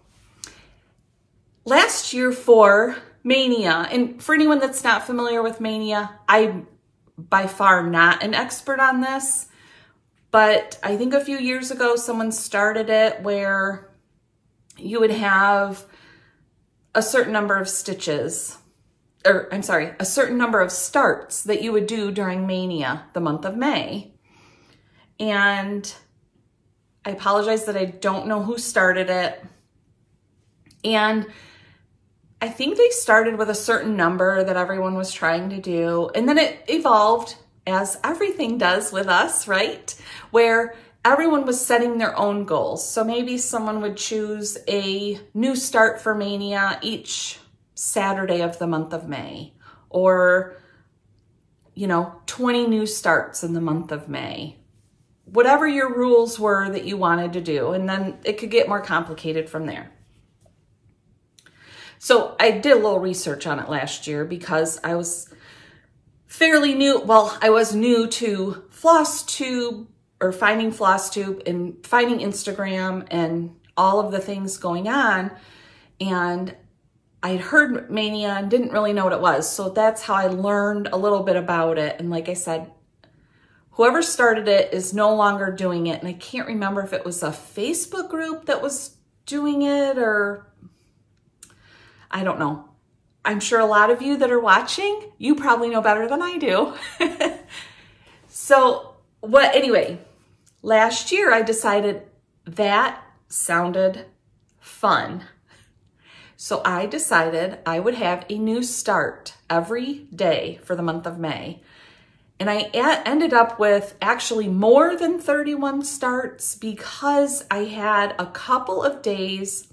Speaker 1: last year for Mania, and for anyone that's not familiar with Mania, I'm by far not an expert on this, but I think a few years ago someone started it where you would have a certain number of stitches, or I'm sorry, a certain number of starts that you would do during Mania, the month of May. And I apologize that I don't know who started it. And I think they started with a certain number that everyone was trying to do. And then it evolved, as everything does with us, right? Where everyone was setting their own goals. So maybe someone would choose a new start for Mania each Saturday of the month of May. Or, 20 new starts in the month of May. Whatever your rules were that you wanted to do. And then it could get more complicated from there. So I did a little research on it last year because I was fairly new. Well, I was new to Flosstube, or finding Flosstube and finding Instagram and all of the things going on. And I'd heard Mania and didn't really know what it was. So that's how I learned a little bit about it. And like I said, whoever started it is no longer doing it. And I can't remember if it was a Facebook group that was doing it, or I don't know. I'm sure a lot of you that are watching, you probably know better than I do. Anyway, last year I decided that sounded fun. So I decided I would have a new start every day for the month of May. And I ended up with actually more than 31 starts because I had a couple of days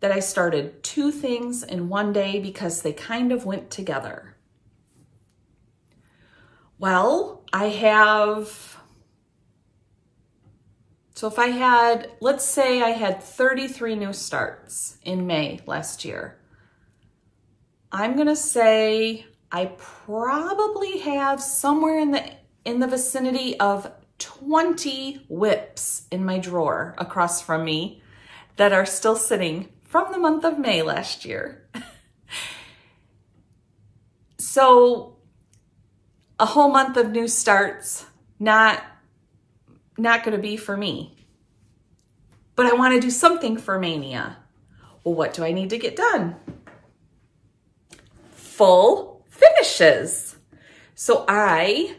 Speaker 1: that I started 2 things in one day because they kind of went together. Well, let's say I had 33 new starts in May last year. I'm gonna say I probably have somewhere in the vicinity of 20 whips in my drawer across from me that are still sitting from the month of May last year. So a whole month of new starts, not gonna be for me. But I wanna do something for Mania. Well, what do I need to get done? Full finishes. So I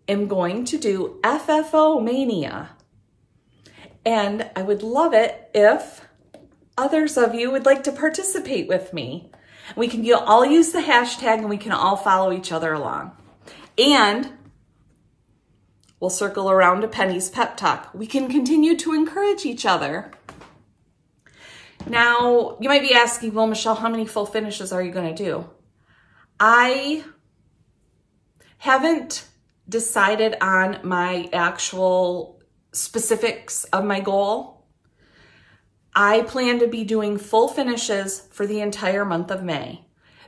Speaker 1: am going to do FFO Mania. And I would love it if others of you would like to participate with me. We can all use the hashtag and we can all follow each other along. And we'll circle around to Penny's pep talk. We can continue to encourage each other. Now, you might be asking, well, Michelle, how many full finishes are you going to do? I haven't decided on my actual specifics of my goal. I plan to be doing full finishes for the entire month of May.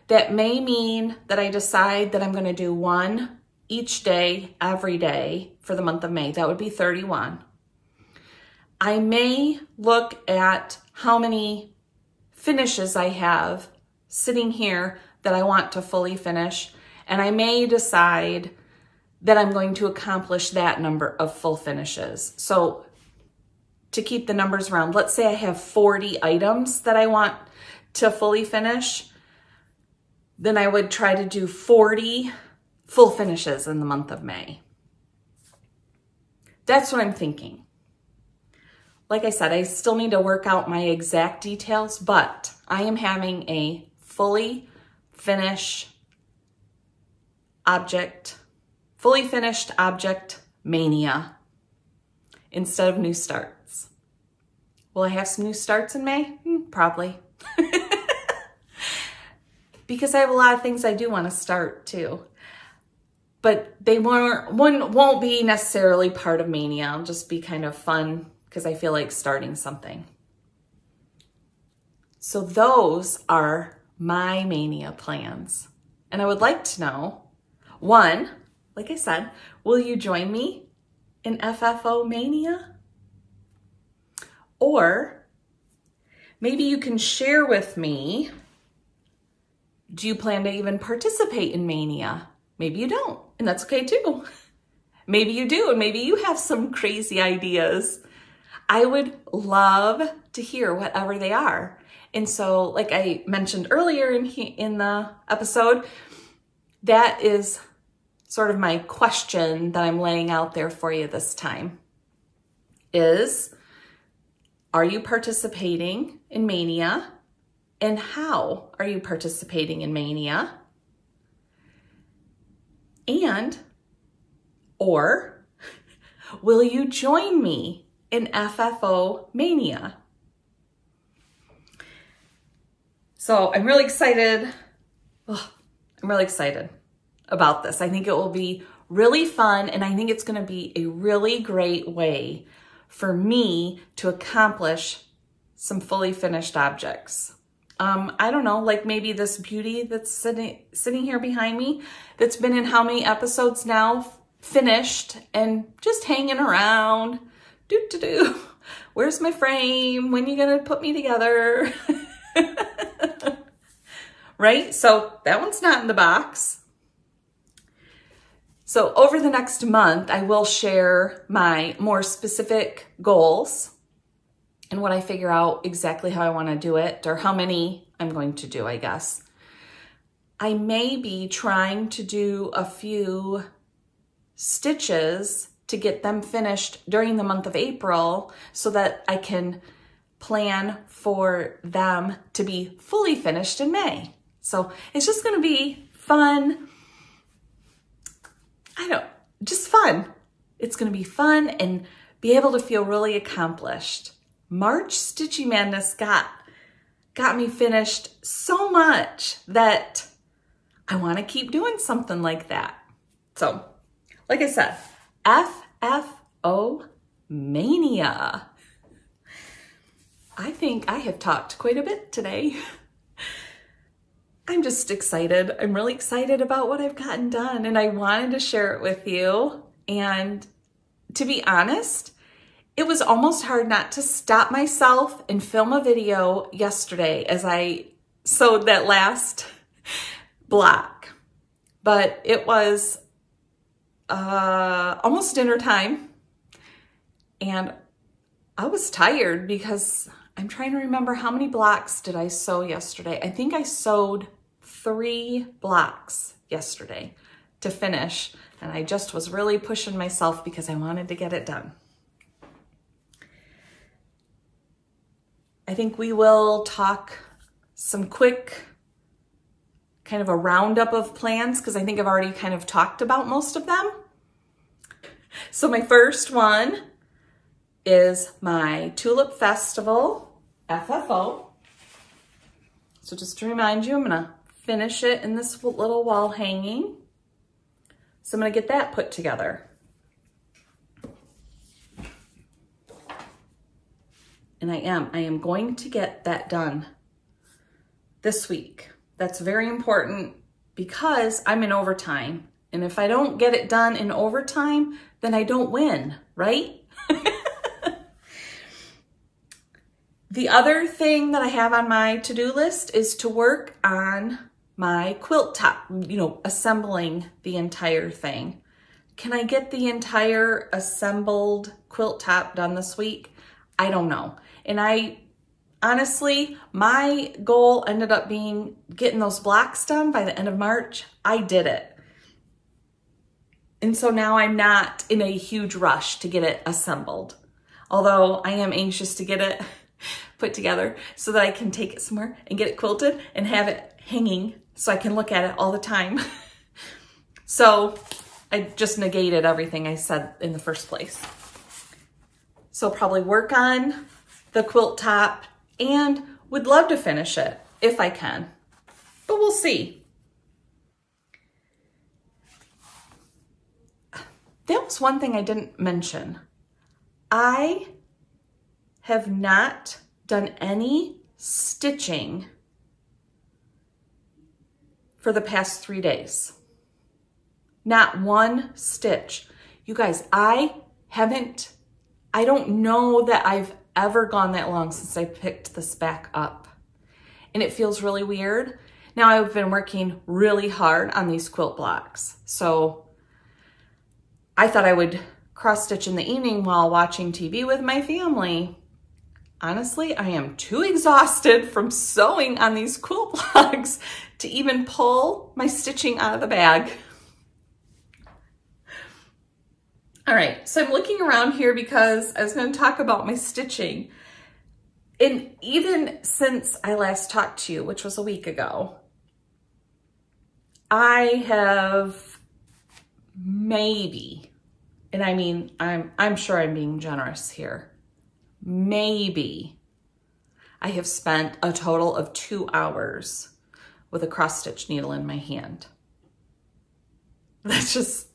Speaker 1: That may mean that I decide that I'm going to do 1 each day, every day for the month of May. That would be 31. I may look at how many finishes I have sitting here that I want to fully finish, and I may decide that I'm going to accomplish that number of full finishes. So to keep the numbers round, let's say I have 40 items that I want to fully finish, then I would try to do 40 full finishes in the month of May. That's what I'm thinking. Like I said, I still need to work out my exact details, but I am having a fully finished object mania instead of new starts. Will I have some new starts in May? Probably. Because I have a lot of things I do want to start too. But they won't be necessarily part of Mania. It'll just be kind of fun because I feel like starting something. So those are my Mania plans. And I would like to know, 1, like I said, will you join me in FFO Mania? Or maybe you can share with me, do you plan to even participate in Mania? Maybe you don't, and that's okay too. Maybe you do, and maybe you have some crazy ideas. I would love to hear whatever they are. And so, like I mentioned earlier in the episode, that is sort of my question that I'm laying out there for you this time is, are you participating in Mania? And how are you participating in Mania? Or will you join me in FFO Mania? So I'm really excited. I'm really excited about this. I think it will be really fun, and I think it's going to be a really great way for me to accomplish some fully finished objects. I don't know, like maybe this beauty that's sitting here behind me that's been in how many episodes now, finished and just hanging around. Where's my frame? When are you gonna put me together? Right? So that one's not in the box. So over the next month, I will share my more specific goals and when I figure out exactly how I want to do it or how many I'm going to do, I guess. I may be trying to do a few stitches to get them finished during the month of April so that I can plan for them to be fully finished in May. So it's just gonna be fun. Just fun. It's gonna be fun and be able to feel really accomplished. March Stitchy Madness got me finished so much that I wanna keep doing something like that. So, like I said, FFO Mania. I think I have talked quite a bit today. I'm just excited. I'm really excited about what I've gotten done, and I wanted to share it with you. And to be honest, it was almost hard not to stop myself and film a video yesterday as I sewed that last block. But it was almost dinner time, and I was tired because I'm trying to remember how many blocks did I sew yesterday. I think I sewed 3 blocks yesterday to finish, and I just was really pushing myself because I wanted to get it done. I think we will talk some quick kind of a roundup of plans because I think I've already kind of talked about most of them. So my first one is my Tulip Festival, FFO. So just to remind you, I'm gonna finish it in this little wall hanging. So I'm gonna get that put together. And I am going to get that done this week. That's very important because I'm in overtime. And if I don't get it done in overtime, then I don't win, right? The other thing that I have on my to-do list is to work on my quilt top, assembling the entire thing. Can I get the entire assembled quilt top done this week? I don't know. And honestly, my goal ended up being getting those blocks done by the end of March. I did it. And so now I'm not in a huge rush to get it assembled. Although I am anxious to get it put together so that I can take it somewhere and get it quilted and have it hanging so I can look at it all the time. So I just negated everything I said in the first place. So I'll probably work on the quilt top and would love to finish it if I can, but we'll see. That was one thing I didn't mention. I have not done any stitching for the past 3 days. Not one stitch. You guys, I don't know that I've ever gone that long since I picked this back up. And it feels really weird. Now I've been working really hard on these quilt blocks. So I thought I would cross stitch in the evening while watching TV with my family. Honestly, I am too exhausted from sewing on these quilt blocks to even pull my stitching out of the bag. All right, so I'm looking around here because I was going to talk about my stitching. And even since I last talked to you, which was a week ago, I have maybe, and I mean, I'm sure I'm being generous here, maybe I have spent a total of 2 hours with a cross stitch needle in my hand. That's just,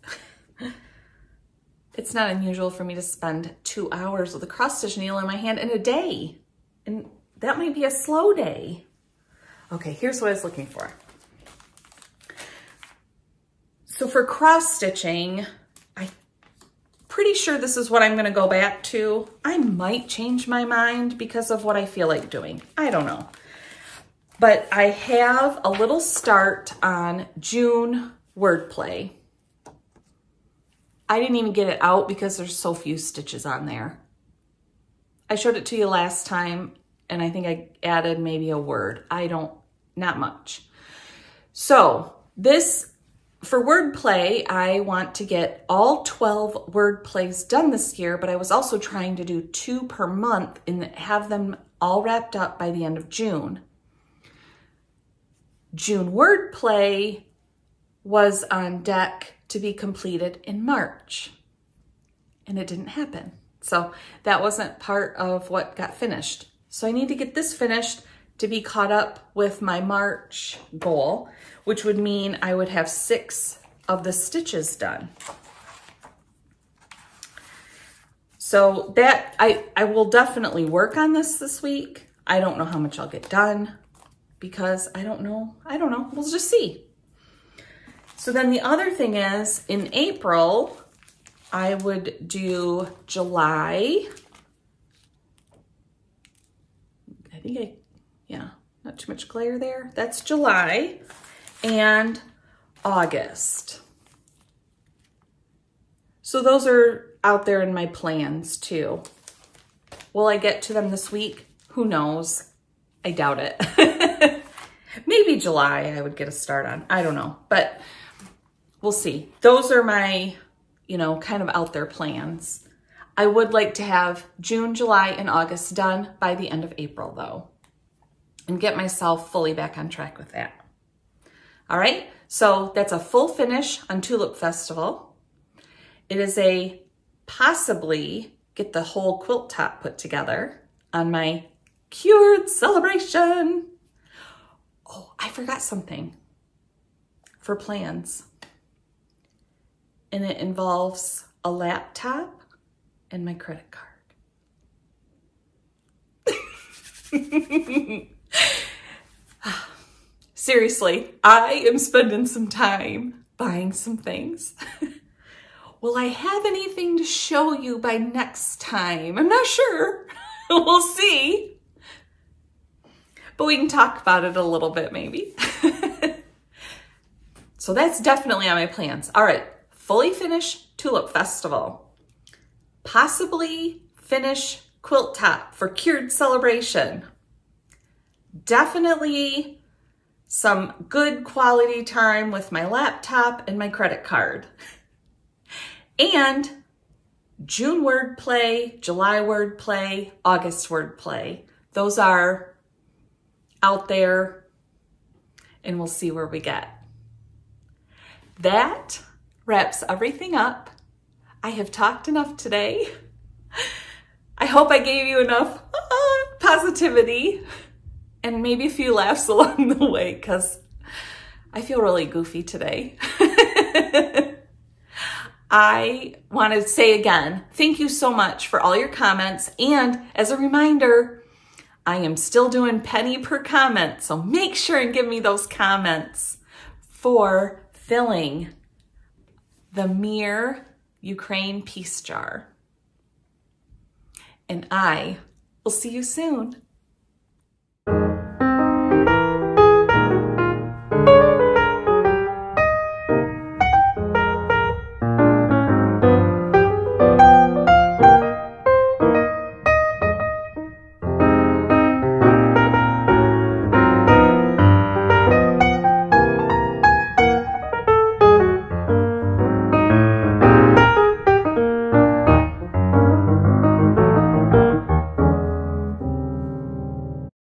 Speaker 1: it's not unusual for me to spend 2 hours with a cross stitch needle in my hand in a day. And that might be a slow day. Okay, here's what I was looking for. So for cross stitching, I'm pretty sure this is what I'm gonna go back to. I might change my mind because of what I feel like doing. I don't know. But I have a little start on June wordplay. I didn't even get it out because there's so few stitches on there. I showed it to you last time and I think I added maybe a word. Not much. So this, for word play, I want to get all 12 word plays done this year, but I was also trying to do 2 per month and have them all wrapped up by the end of June. June word play was on deck to be completed in March, and it didn't happen. So that wasn't part of what got finished. So I need to get this finished to be caught up with my March goal, which would mean I would have 6 of the stitches done. So that, I will definitely work on this week. I don't know how much I'll get done because I don't know. We'll just see. So then the other thing is, in April, I would do July. Yeah, not too much glare there. That's July and August. So those are out there in my plans too. Will I get to them this week? Who knows? I doubt it. Maybe July I would get a start on. I don't know, but we'll see. Those are my, kind of out there plans. I would like to have June, July, and August done by the end of April though, and get myself fully back on track with that. All right, so that's a full finish on Tulip Festival. It is a possibly get the whole quilt top put together on my cured celebration. Oh, I forgot something for plans. And it involves a laptop and my credit card. Seriously, I am spending some time buying some things. Will I have anything to show you by next time? I'm not sure. We'll see. But we can talk about it a little bit maybe. So that's definitely on my plans. All right, fully finish Tulip Festival. Possibly finish quilt top for cured celebration. Definitely some good quality time with my laptop and my credit card. And June word play, July word play, August word play. Those are out there, and we'll see where we get. That wraps everything up. I have talked enough today. I hope I gave you enough positivity and maybe a few laughs along the way, because I feel really goofy today. I want to say again, thank you so much for all your comments. And as a reminder, I am still doing penny per comment. So make sure and give me those comments for filling the Myr-a-Ukraine piece jar. And I will see you soon.